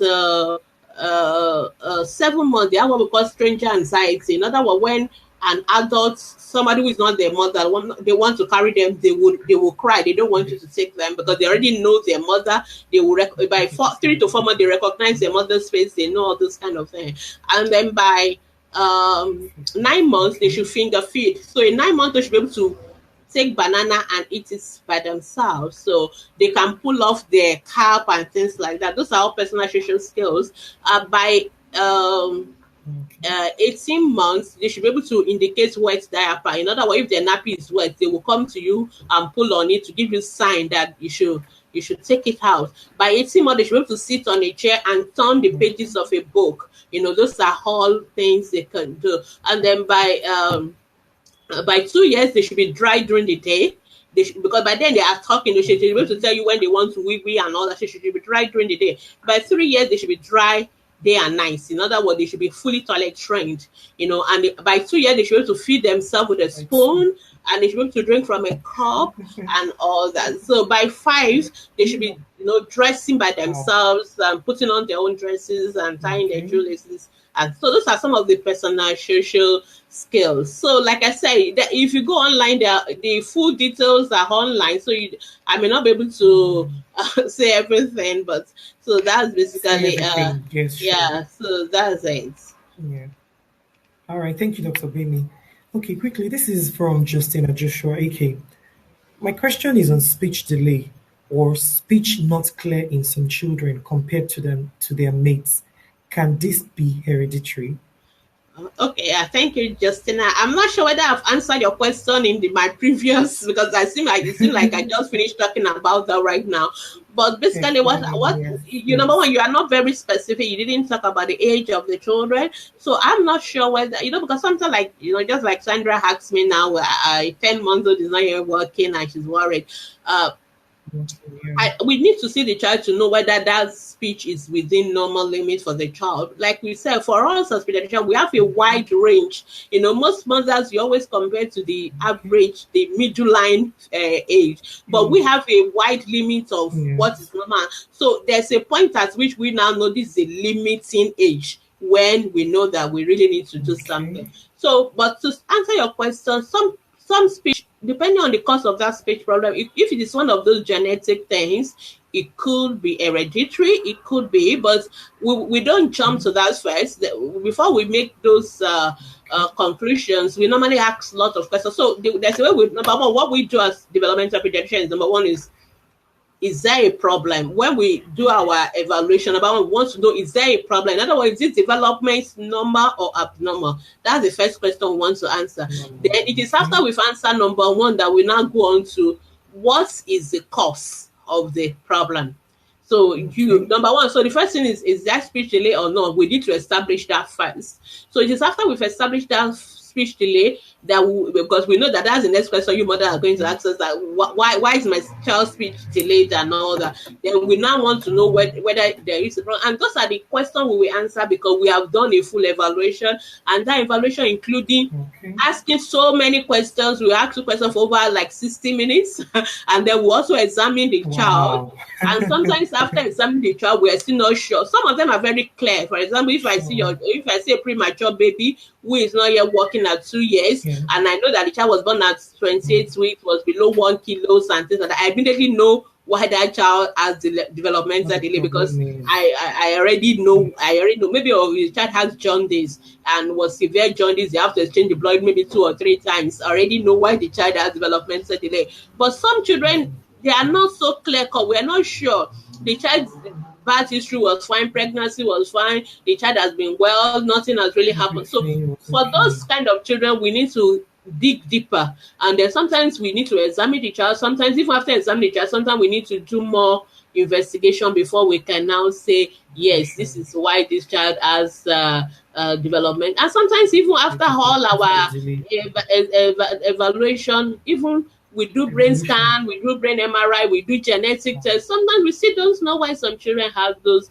7 months, they have what we call stranger anxiety. In other words, when an adult, somebody who is not their mother, they want to carry them, they will cry. They don't want you Yes. to take them because they Okay. already know their mother. They will by Okay. 3 to 4 months, they recognize their mother's face. They know all this kind of thing, and then by 9 months, they Okay. should finger feed. So in 9 months, they should be able to take banana and eat it by themselves. So they can pull off their cap and things like that. Those are all personal social skills. By 18 months, they should be able to indicate wet diaper. In other words, if their nappy is wet, they will come to you and pull on it to give you sign that you should take it out. By 18 months, they should be able to sit on a chair and turn the pages of a book. Those are all things they can do. And then by 2 years, they should be dry during the day. Because by then they are talking, they should be able to tell you when they want to wee wee and all that. They should be dry during the day. By 3 years, they should be dry day and night. In other words, they should be fully toilet trained. And by 2 years, they should be able to feed themselves with a I see. spoon, and they should be able to drink from a cup and all that. So by 5, they should be dressing by Wow. themselves and putting on their own dresses and tying their Okay. shoelaces. And so those are some of the personal social skills. So like I said, if you go online, the full details are online. So I may not be able to Mm. say everything, but so that's Say basically everything. Yes, sure. yeah. So that's it. Yeah. All right. Thank you, Dr. Bimi. Okay, quickly. This is from Justina Joshua, AK. My question is on speech delay or speech not clear in some children compared to their mates. Can this be hereditary? Okay, thank you, Justina. I'm not sure whether I've answered your question in my previous because it seemed like I just finished talking about that right now. But basically, what Yes, you number yes. one, you are not very specific. You didn't talk about the age of the children, so I'm not sure whether because sometimes like just like Sandra asked me now, 10 months old is not even working and she's worried. Uh, Yeah. we need to see the child to know whether that speech is within normal limits for the child. Like we said, for us as pediatricians, we have a wide range. Most mothers you always compare to the Okay. average, the middle line age, but we Mm. have a wide limit of what is Yes. normal. So there's a point at which we now know this is a limiting age when we know that we really need to do Okay. something. So, but to answer your question, some speech, depending on the cause of that speech problem, if it is one of those genetic things, it could be hereditary, it could be, but we don't jump Okay. to that first. Before we make those Okay. conclusions, we normally ask a lot of questions. So there's a way number one, what we do as developmental pediatricians, number one is there a problem? When we do our evaluation, about we want to know, is there a problem? In other words, is this development normal or abnormal? That's the first question we want to answer. Number. Then it is Okay. after we've answered number one that we now go on to what is the cause of the problem. So you Okay. number one, so the first thing is that speech delay or not? We need to establish that first. So it is after we've established that speech delay, because we know that that's the next question you mother are going to Okay. ask us, that why is my child's speech delayed and all that. Then we now want to know whether there is a problem, and those are the questions we will answer because we have done a full evaluation, and that evaluation including Okay. asking so many questions. We ask two questions for over like 60 minutes, and then we also examine the child. Wow. And sometimes after examining the child, we are still not sure. Some of them are very clear. For example, Sure. if I see a premature baby who is not yet walking at 2 years, Yeah. and I know that the child was born at Mm. 28 weeks, was below 1 kilos and things like that, I immediately know why that child has What developmental the delay, because problem is. I already know. I already know. Maybe the child has jaundice and was severe jaundice. They have to exchange the blood maybe 2 or 3 times. I already know why the child has developmental delay. But some children, they are not so clear cut. We are not sure. The child's birth history was fine, pregnancy was fine, the child has been well, nothing has really happened. So Everything was for okay. those kind of children, we need to dig deeper. And then sometimes we need to examine the child. Sometimes even after examining the child, sometimes we need to do more investigation before we can now say, yes, Sure. this is why this child has development. And sometimes even after all Developmental our delay. evaluation, even we do brain Evolution. scan, we do brain MRI, we do genetic tests. Sometimes we still don't know why some children have those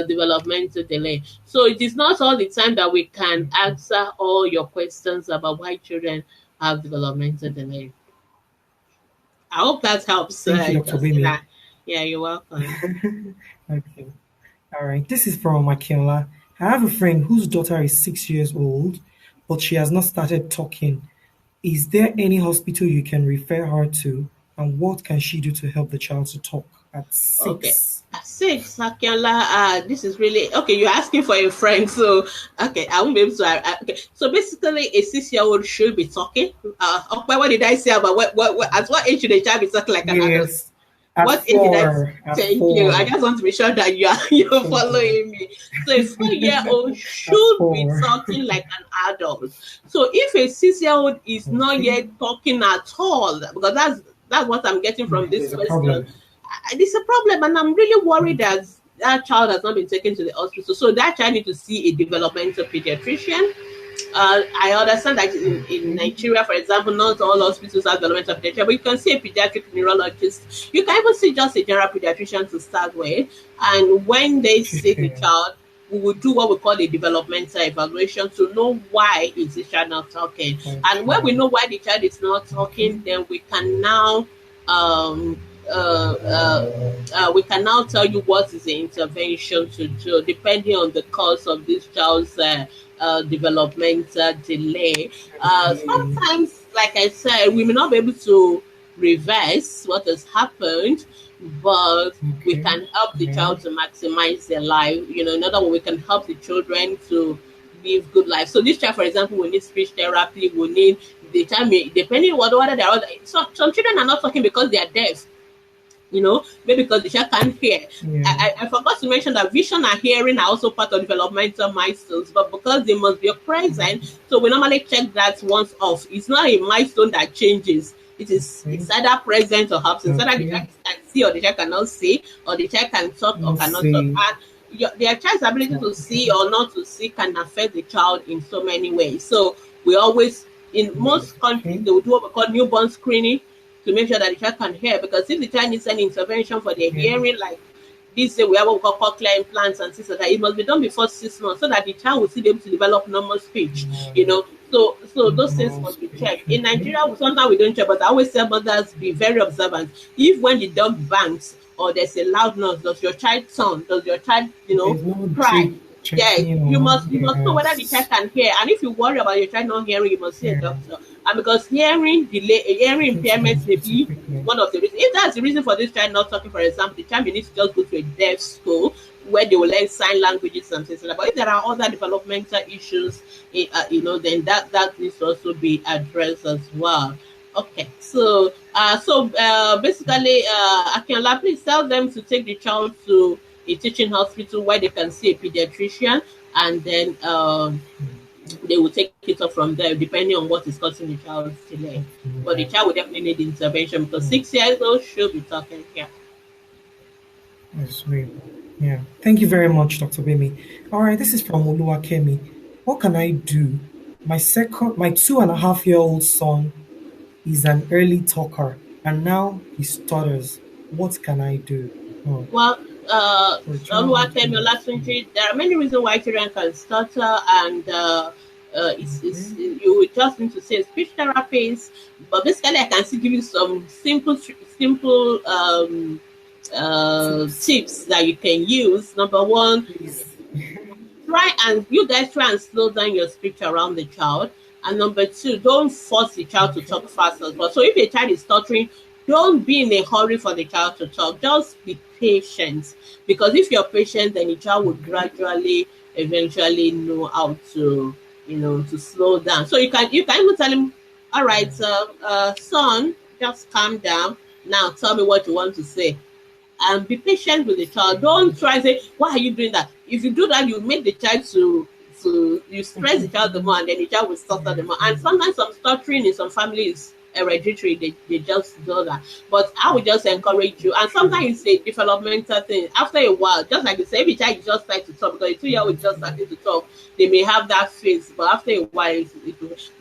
developmental delay. So it is not all the time that we can Okay. answer all your questions about why children have developmental delay. I hope that helps, Thank you, Dr. Bimi. Justina. Yeah, you're welcome. Okay. All right. This is from Makiola. I have a friend whose daughter is 6 years old, but she has not started talking. Is there any hospital you can refer her to? And what can she do to help the child to talk at Okay. 6? Six, Akiola, this is really okay. You're asking for a friend, so okay, I won't be able to. Okay, so basically, a 6 year old should be talking. Okay, what did I say about at what age should a child be talking like an adult? Yes. At What age did I? 4. At Thank you. I 4. just want to be sure that you are you're 4. following me. So a 4 year old At should be 4. talking like an adult. So if a 6 year old is not Okay. yet talking at all, because that's what I'm getting from this There's a question, problem. it's a problem, and I'm really worried Okay. that that child has not been taken to the hospital. So that child needs to see a developmental pediatrician. I understand that in Okay. Nigeria, for example, not all hospitals have developmental pediatrician, but you can see a pediatric neurologist. You can even see just a general pediatrician to start with. And when they see the Okay. child, we will do what we call a developmental evaluation to know why is the child not talking. And when we Okay. know why the child is not Okay. talking, then um, we can now tell you what is the intervention to do depending on the cause of this child's developmental delay. Okay. Sometimes, like I said, we may not be able to reverse what has happened, but we Okay. can help the Yeah. child to maximize their life. In other words, we can help the children to live good life. So this child, for example, will need speech therapy, will need the time, depending on whether they're some children are not talking because they are deaf, maybe because the child can't hear. Yeah. I forgot to mention that vision and hearing are also part of developmental milestones, but because they must be present, so we normally check that once off. It's not a milestone that changes. Okay. It's either present or absent. It's either the Okay. child can see or the child cannot see, or the child can talk or Let's cannot talk. see. And their child's ability to see Okay. or not to see can affect the child in so many ways. So we always, in most countries, Okay. they will do what we call newborn screening to make sure that the child can hear. Because if the child needs any intervention for their Yeah. hearing, like this day we have what we call cochlear implants and things like that, it must be done before 6 months so that the child will still be able to develop normal speech. You No. know, so those things No must be speech. checked. In Okay. Nigeria, sometimes we don't check, but I always tell mothers be very observant. If when the dog bangs or there's a loud noise, does your child sound? Does your child, There's no cry? drip Yes, checking you or must know whether the child yes. can hear. And if you worry about your child not hearing, you must see a Yeah. doctor. And because hearing Take to the impairment may hospital be quickly. one of the reasons. If that's the reason for this child not talking, for example, the child may need to just go to a deaf school where they will learn sign languages and things like that. But if there are other developmental issues, then that needs to also be addressed as well. Okay, so basically, Akinola, please tell them to take the child to a teaching hospital where they can see a pediatrician, and then they will take it up from there, depending on what is causing the child's delay. But the Yeah. child will definitely need intervention because Yeah. 6 years old should be talking here. That's sweet. Yeah. Thank you very much, Dr. Bimi. All right. This is from Oluwakemi. What can I do My 2.5-year-old son is an early talker, and now he stutters. What can I do? Oh, Well, for a child Oluwatem with autism. Olatunji, there are many reasons why children can stutter, and Okay. you will just need to say speech therapist. But basically, I can still give you some simple Tips, tips that you can use. Number one, please. try and slow down your speech around the child. And number two, don't force the child to Okay. talk fast as well. So if a child is stuttering, don't be in a hurry for the child to talk. Just be patient, because if you're patient, then the child will Okay. gradually eventually know how to, to slow down. So you can even tell him, all right, Yeah. son, just calm down. Now tell me what you want to say, and be patient with the child. Don't try to say, why are you doing that? If you do that, you make the child to you stress the child the more, and then the child will stutter the Yes. more. And Yes. sometimes some stuttering in some families hereditary, they just do that. But I would just encourage you, and True. sometimes it's a developmental thing. After a while, just like you say, every child is just start to talk, because a 2-year-old just Okay. starting to talk, they may have that phase, but after a while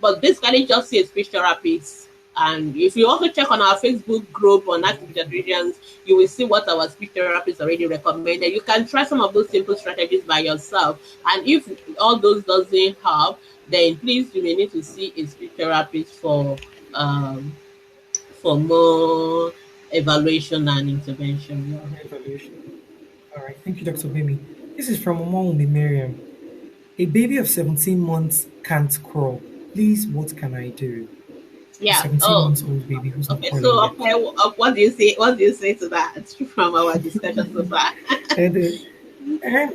but basically just see a speech therapist. And if you also check on our Facebook group on active pediatricians, you will see what our speech therapist already recommended. You can try some of those simple strategies by yourself. And if all those doesn't help, then please you may need to see a speech therapist um, for more evaluation and intervention. More evaluation. All right. Thank you, Dr. Bimi. This is from Omawumi Miriam. A baby of 17 months can't crawl. Please, what can I do? A Yeah. 17 Oh, months old baby who's not okay. crawling So, yet. okay, what do you say? What do you say to that from our discussion so far? And,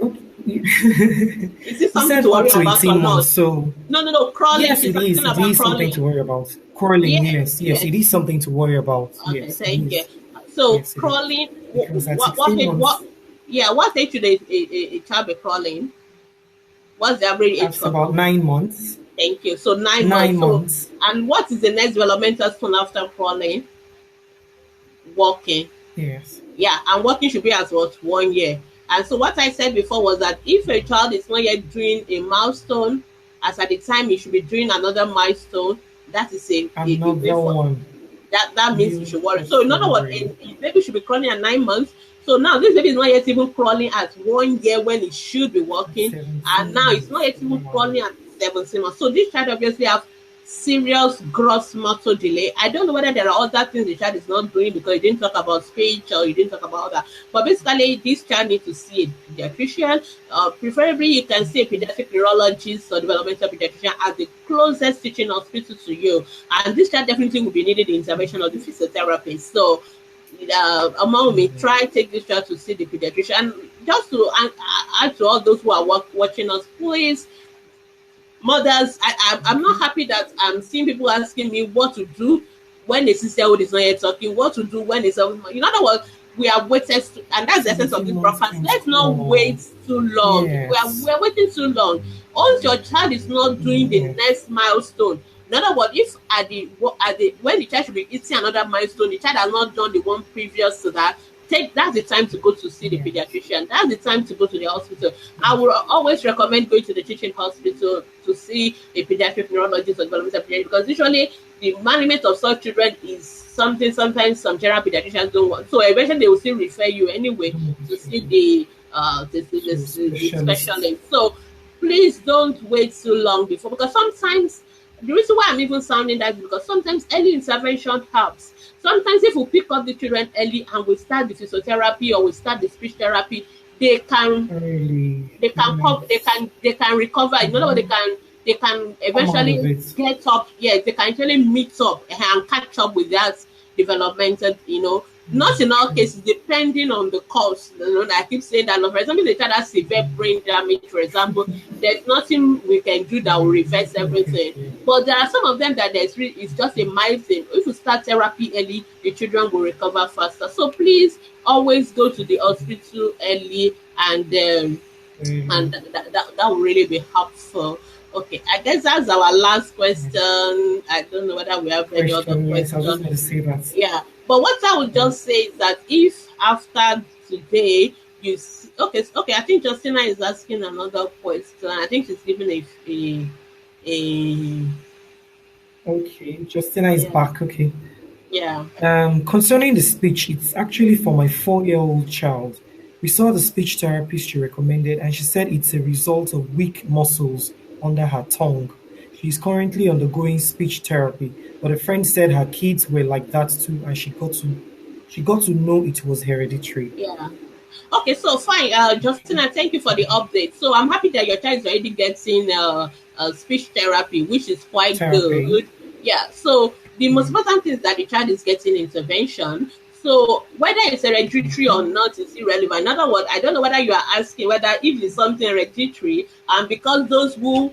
okay. Is this You something said to up worry to about or 18 months. not? So, No, no, no. Crawling. yes, She's it asking is. It about is something crawling. to worry about. Crawling, Yes, yes. Yes, yes. it is something to worry about. Okay, Yes, it thank you. is. So Yes, it is. crawling. Because at What 16 age? months, Yeah, what age should a child be crawling? What's the average age that's for about crawling? 9 months. Thank you. So 9 months. So, 9 months. and what is the next developmental stone after crawling? Walking. Yes. Yeah, and working should be as what 1 year. And so what I said before was that if a child is not yet doing a milestone, as at the time he should be doing another milestone, that is a way Another for one. that means you You should worry. cause So in for other words, worrying. a baby should be crawling at 9 months. So now this baby is not yet even crawling at 1 year when it should be At walking, and 17 now it's not months. yet even Wow. crawling at 17 months. So this child obviously have serious gross motor delay. I don't know whether there are other things the child is not doing because you didn't talk about speech or you didn't talk about that. But basically, this child needs to see a pediatrician. Preferably, you can see a Okay. pediatric neurologist or developmental pediatrician at the closest teaching hospital to you. And this child definitely will be needing the intervention of the physiotherapist. So, among me, Mm, try take this child to see the pediatrician. And just to add to all those who are watching us, please, mothers, I'm not okay. happy that I'm seeing people asking me what to do when a 6-year-old is not yet talking, what to do when it's in other words, we have waited and that's the essence of 17 this months broadcast. can't Let's not crawl. wait too long. Yes. We're waiting too long. Once your child is not doing the Yeah. next milestone, in other words, if at the when the child should be eating another milestone, the child has not done the one previous to that, take that's the time to go to see the Yes. pediatrician. That's the time to go to the hospital. I would always recommend going to the teaching hospital to see a pediatric neurologist or developmental pediatrician, because usually the management of such children is something sometimes some general pediatricians don't want. So eventually they will still refer you anyway Don't to see worry. To the specialists. specialist. So please don't wait too long before, because sometimes the reason why I'm even sounding that is because sometimes early intervention helps. Sometimes if we pick up the children early and we start the physiotherapy or we start the speech therapy, they can Early. they They can might come they can recover. In other words, mhm, they can come out of eventually it. get up. Yes, they can actually meet up and catch up with that developmental. Not Yeah, in all true. cases, depending on the cause. I keep saying that. For example, the child has severe brain damage, for example, there's nothing we can do that will Yeah, reverse nothing we can everything. do. But there are some of them that it's just a mild thing. If you start therapy early, the children will recover faster. So please always go to the hospital early, and Early. that will really be helpful. Okay, I guess that's our last question. Yes. I don't know whether we have any other Question. Yes, I was just question. going to say that. Yeah, but what I would Yeah. just say is that if after today okay, I think Justina is asking another question. I think she's giving a a Okay, Justina is yeah, back. Okay. yeah, Concerning the speech, it's actually for my 4-year-old child. We saw the speech therapist she recommended, and she said it's a result of weak muscles under her tongue. She's currently undergoing speech therapy, but a friend said her kids were like that too, and she got to know it was hereditary. yeah. Okay, so fine, Justina, thank you for the update. So I'm happy that your child is already getting speech therapy, which is quite Therapy. good. Yeah. So the most Yeah. important thing is that the child is getting intervention. So whether it's hereditary or Okay. not is irrelevant. In other words, I don't know whether you are asking whether if it's something hereditary, and because those who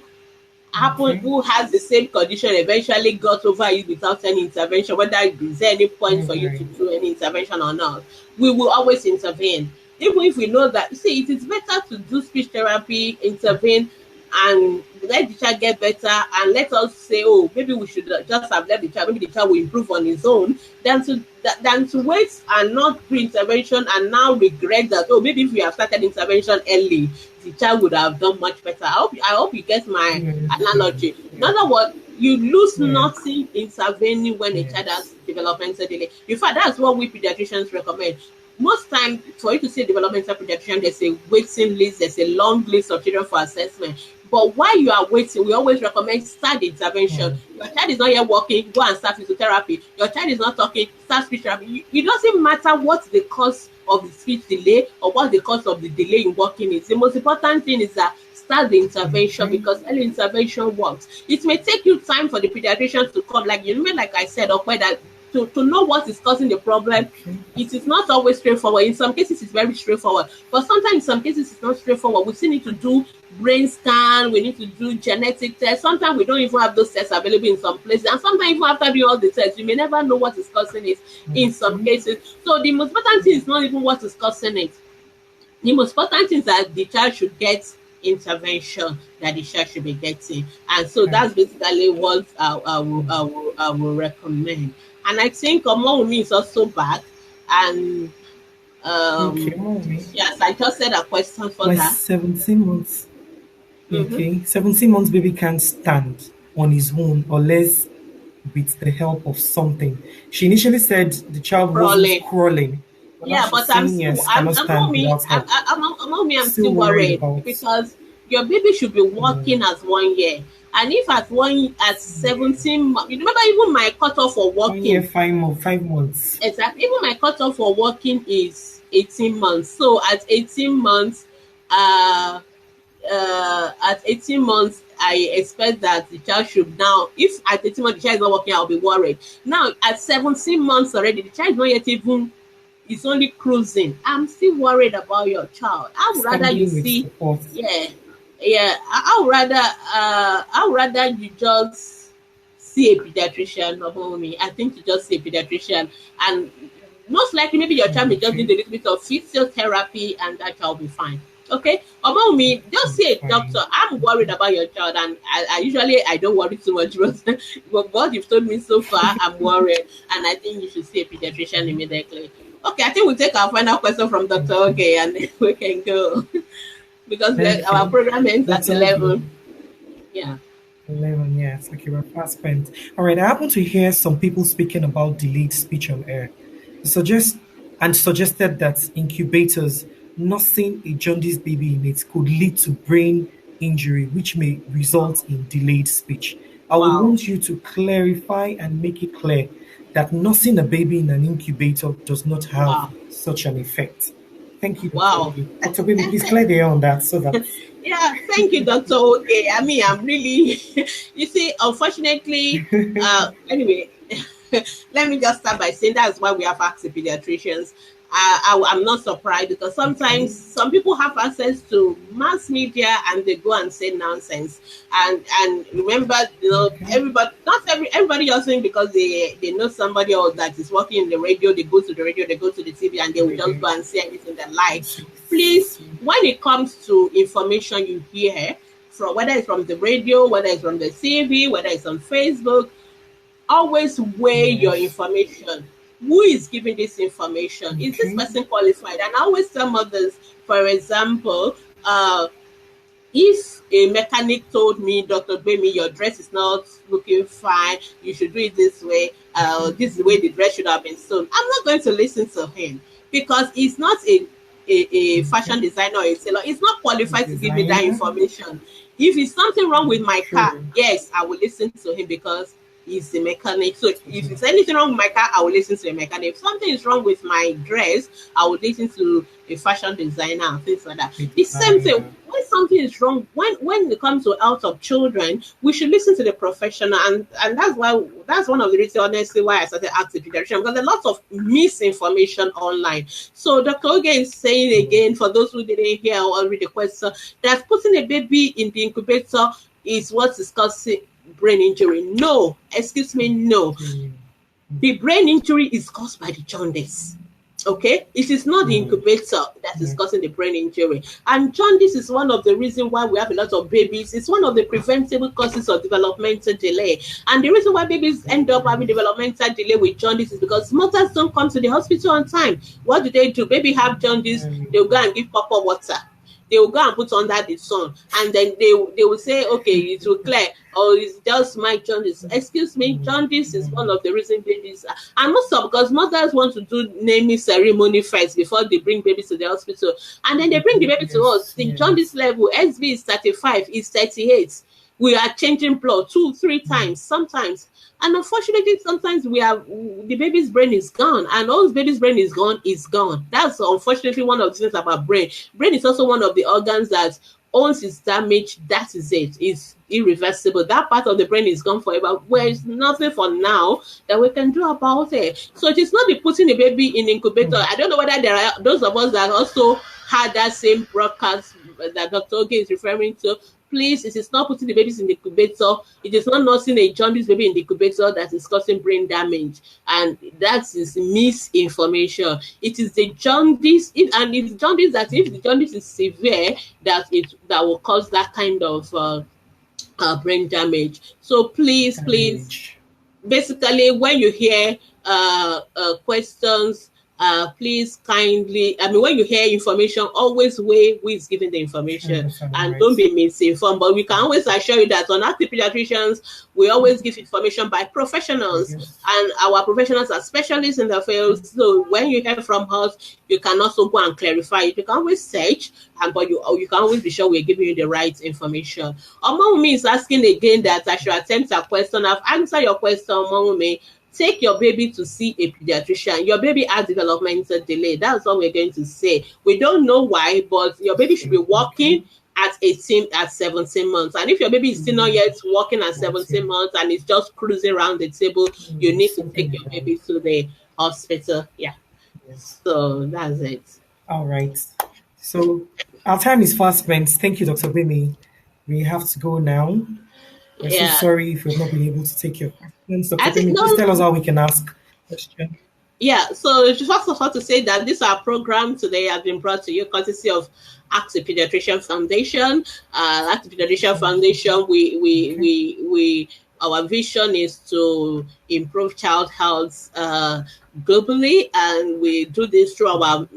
Okay. who has the same condition eventually got over it without any intervention, whether is there any point All for you to right. do any intervention or not, we will always intervene. Even if we know that, see, it is better to do speech therapy, intervene, and let the child get better, and let us say, oh, maybe we should just have let the child, maybe the child will improve on his own, than to wait and not do intervention and now regret that, oh, maybe if we have started intervention early, the child would have done much better. I hope you get my Yes. analogy. In Yeah. other words, you lose Yeah. nothing intervening when a child Yes. has developmental delay. In fact, that's what we pediatricians recommend. Most time, for you to see a developmental pediatrician, there's a waiting list, there's a long list of children for assessment. But while you are waiting, we always recommend start the intervention. Mm. Your child is not yet walking, go and start physiotherapy. Your child is not talking, start speech therapy. It doesn't matter what the cause of the speech delay or what the cause of the delay in walking is. The most important thing is that start the intervention, Okay. because early intervention works. It may take you time for the pediatrician to come, like you remember, like I said, or that to know what is causing the problem. Okay. It is not always straightforward. In some cases, it's very straightforward, but sometimes in some cases, it's not straightforward. We still need to do brain scan, we need to do genetic tests. Sometimes we don't even have those tests available in some places, and sometimes even after doing all the tests, you may never know what is causing it in some Okay. cases. So the most important thing is not even what is causing it. The most important thing is that the child should get intervention that the child should be getting. And so Okay. that's basically what I will recommend. And I think Omowumi is also back. And Okay. um, Mommy. yes, I just said a question for My that. 17 months. Mm-hmm. Okay. 17 months baby can't stand on his own unless with the help of something. She initially said the child wasn't Crawling. crawling, but now Yeah, but she's saying yes, cannot stand without help. I'm Still still worried worried about. because your baby should be Mm, walking as 1 year. And if at yeah. 17 months, you remember even my cutoff for 1 year, walking, 5 months. exactly, even my cutoff for walking is 18 months. So at 18 months, uh, I expect that the child should now, if at 18 months the child is not walking, I'll be worried. Now, at 17 months already, the child is not yet even, it's only cruising. I'm still worried about your child. I would rather you Standing with see, support. yeah, yeah. I would rather you just see a pediatrician or homie. I think you just see a pediatrician, and most likely maybe your child may just need Okay. a little bit of physiotherapy, and that child will be fine. Okay, among me, just see It's a doctor. fine. I'm worried about your child, and I usually I don't worry too much, but what you've told me so far, I'm worried, and I think you should see a pediatrician Okay. immediately. Okay, I think we'll take our final question from Dr. Okay. Okay, and then we can go because our Okay. program ends at That's okay. 11. Yeah. 11 years. Okay, we're fast spent. All right. I happen to hear some people speaking about delayed speech on air. Suggest and suggested that incubators nursing a jaundice baby in it could lead to brain injury, which may Wow. result in delayed speech. I would Wow. want you to clarify and make it clear that nursing a baby in an incubator does not have Wow. such an effect. Thank you, Dr. Wow. Ogi. Dr. Baby, please clear the air on that so that. Yeah, thank you, Dr. Okay. I mean, I'm really, you see, unfortunately, anyway, let me just start by saying that's why we have asked the pediatricians. I'm not surprised because sometimes Okay. some people have access to mass media and they go and say nonsense. And remember, Okay. everybody, not everybody just saying because they know somebody or that is working in the radio, they go to the radio, they go to the TV, and they will just Radio. go and say anything they like. Please, Six. when it comes to information you hear, from whether it's from the radio, whether it's from the TV, whether it's on Facebook, always weigh your Yes. information. Who is giving this information? Is this Okay. person qualified? And I always tell mothers, for example, If a mechanic told me, Dr. Bemi, your dress is not looking fine, you should do it this way, this is the way the dress should have been sewn, I'm not going to listen to him, because he's not a fashion Okay. designer or a tailor. He's not qualified to give me that Designer. information. If it's something wrong with my car, True. yes, I will listen to him because he's the mechanic. So if Mhm. it's anything wrong with my car, I will listen to a mechanic. If something is wrong with my dress, I will listen to a fashion designer and things like that. A The same thing, designer. when something is wrong, when it comes to health of children, we should listen to the professional, and that's one of the reasons, honestly, why I started asking pediatrician, because a lot of misinformation online. So Dr. Oge is saying Mm. again, for those who didn't hear or read the question, that putting a baby in the incubator is what is causing brain injury. No, excuse me, no. Okay. The brain injury is caused by the jaundice. Okay, it is not the Mm. incubator that is Yeah. causing the brain injury. And jaundice is one of the reasons why we have a lot of babies. It's one of the preventable causes of developmental delay. And the reason why babies end up having developmental delay with jaundice is because mothers don't come to the hospital on time. What do? Baby have jaundice, Very they'll go and give papa water. They will go and put under the sun, and then they will say, okay, it will clear, or it's just my jaundice. Excuse me, mm, jaundice is one mm. of the reasons babies are, and most of, because mothers want to do naming ceremony first before they bring babies to the hospital, and then they bring the baby to us. Yes, The jaundice yes. level SB is 35, is 38. We are changing blood two, three Mm. times sometimes. And unfortunately, sometimes we have the baby's brain is gone, and once baby's brain is gone, is gone. That's unfortunately one of the things about brain. Brain is also one of the organs that once it's damaged, that is it. It's irreversible. That part of the brain is gone forever. Where is nothing for now that we can do about it. So it is not be putting the baby in incubator. Mm. I don't know whether there are those of us that also had that same broadcast that Dr. Oge is referring to. Please, it is not putting the babies in the incubator. It is not nursing a jaundice baby in the incubator that is causing brain damage. And that is misinformation. It is the jaundice, and it's jaundice that, if the jaundice is severe, that will cause that kind of brain damage. So please, Damage. basically, when you hear questions, please kindly, I mean, when you hear information, always weigh who is giving the information, 100% and don't right. be misinformed. But we can always assure you that on active pediatricians, we always give information by professionals, Yes. and our professionals are specialists in the field. So when you hear from us, you can also go and clarify it. You can always search, and but you can always be sure we're giving you the right information. Omawumi is asking again that I should attempt a question. I've answered your question, Omawumi. Take your baby to see a pediatrician. Your baby has developmental delay. That's what we're going to say. We don't know why, but your baby should be Okay. walking at 18, at 17 months. And if your baby is still not Mm. yet walking at 17 14. months and is just cruising around the table, you Mm. need to Something take is your wrong. baby to the hospital. Yeah. Yes. So that's it. All right. So our time is fast spent. Thank you, Dr. Bimi. We have to go now. We're so Yeah. sorry if we've not been able to take your questions. I Dr. think Bimi, please no. tell us how we can ask questions. Yeah, so just first of all to say that this our program today has been brought to you courtesy of Ask the Pediatrician Foundation. Ask the Pediatrician Foundation, Okay. we our vision is to improve child health globally, and we do this through our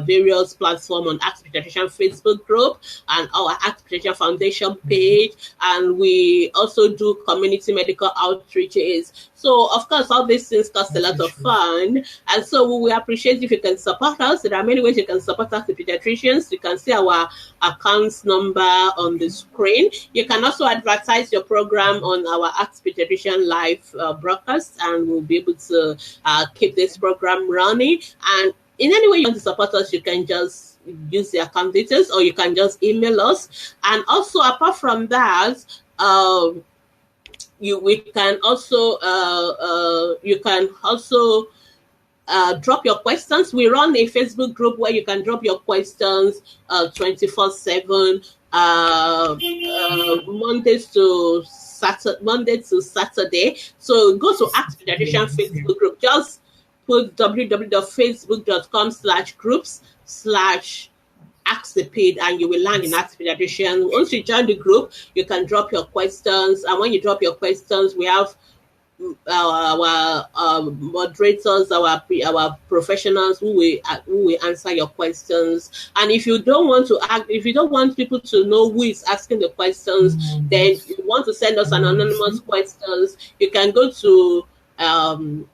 various platform on Ask Pediatrician Facebook group and our Ask Pediatrician Foundation Mhm. page, and we also do community medical outreaches. So of course, all these things cost a lot of Outreaches. fun, and so we will appreciate if you can support us. There are many ways you can support us, the pediatricians. You can see our accounts number on the Okay. screen. You can also advertise your program on our Ask Pediatrician live broadcast, and we'll be able to keep this program running. And in any way you want to support us, you can just use the account details, or you can just email us. And also, apart from that, you can also drop your questions. We run a Facebook group where you can drop your questions 24/7, Monday to Saturday. So go to Ask Pediatrician Yes. Yeah. Facebook group. Just put www.facebook.com/groups/ Ask the Ped, and you will land in Yes. Ask Pediatrician. Once you join the group, you can drop your questions. And when you drop your questions, we have moderators, our professionals who will answer your questions. And if you don't want to ask, if you don't want people to know who is asking the questions, then Yes. you want to send us an anonymous Anonymously. questions. You can go to um,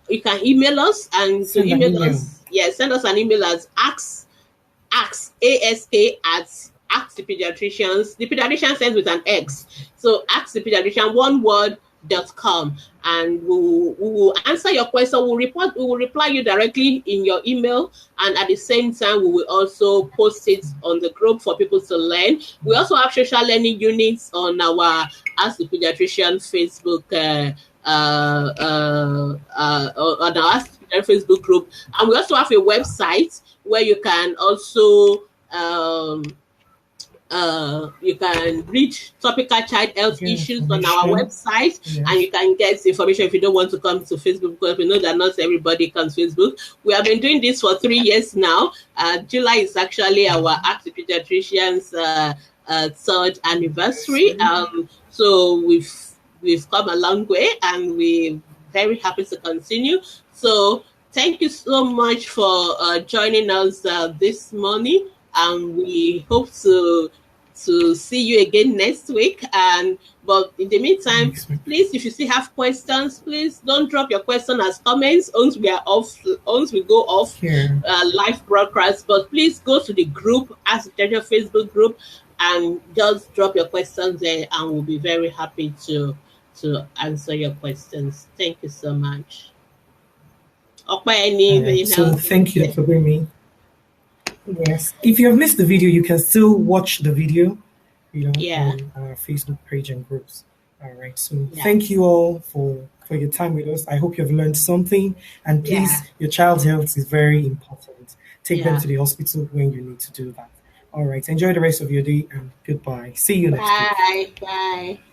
you can email us, and to Send an email email. us, yes, send us an email at ask the pediatricians. The pediatrician sends with an X. So ask the pediatrician, one word, .com, and we will answer your question. We will reply you directly in your email, and at the same time we will also post it on the group for people to learn. We also have social learning units on our Ask the Pediatrician Facebook on our Ask the Pediatrician Facebook group, and we also have a website where you can also you can read topical child health Get issues on our information. website, and Yes. you can get information if you don't want to come to Facebook, because we know that not everybody comes to Facebook. We have been doing this for 3 years now. July is actually our Ask the Pediatricians third anniversary. Anniversary. So we've come a long way, and we're very happy to continue. So thank you so much for joining us this morning, and we hope to see you again next week. And but in the meantime, Next week. please, if you still have questions, please don't drop your question as comments once we are off, once we go off Here. live broadcast. But please go to the group, Ask the Pediatrician Facebook group, and just drop your questions there, and we'll be very happy to answer your questions. Thank you so much. Okay, All right. anything So else? thank you, Dr. Brimi. Yes. If you have missed the video, you can still watch the video, Yeah, on our Facebook page and groups. All right. So yeah, thank you all for your time with us. I hope you've learned something. And yeah, please, your child's health is very important. Take them yeah. to the hospital when you need to do that. All right. Enjoy the rest of your day and goodbye. See you next week. Bye, bye.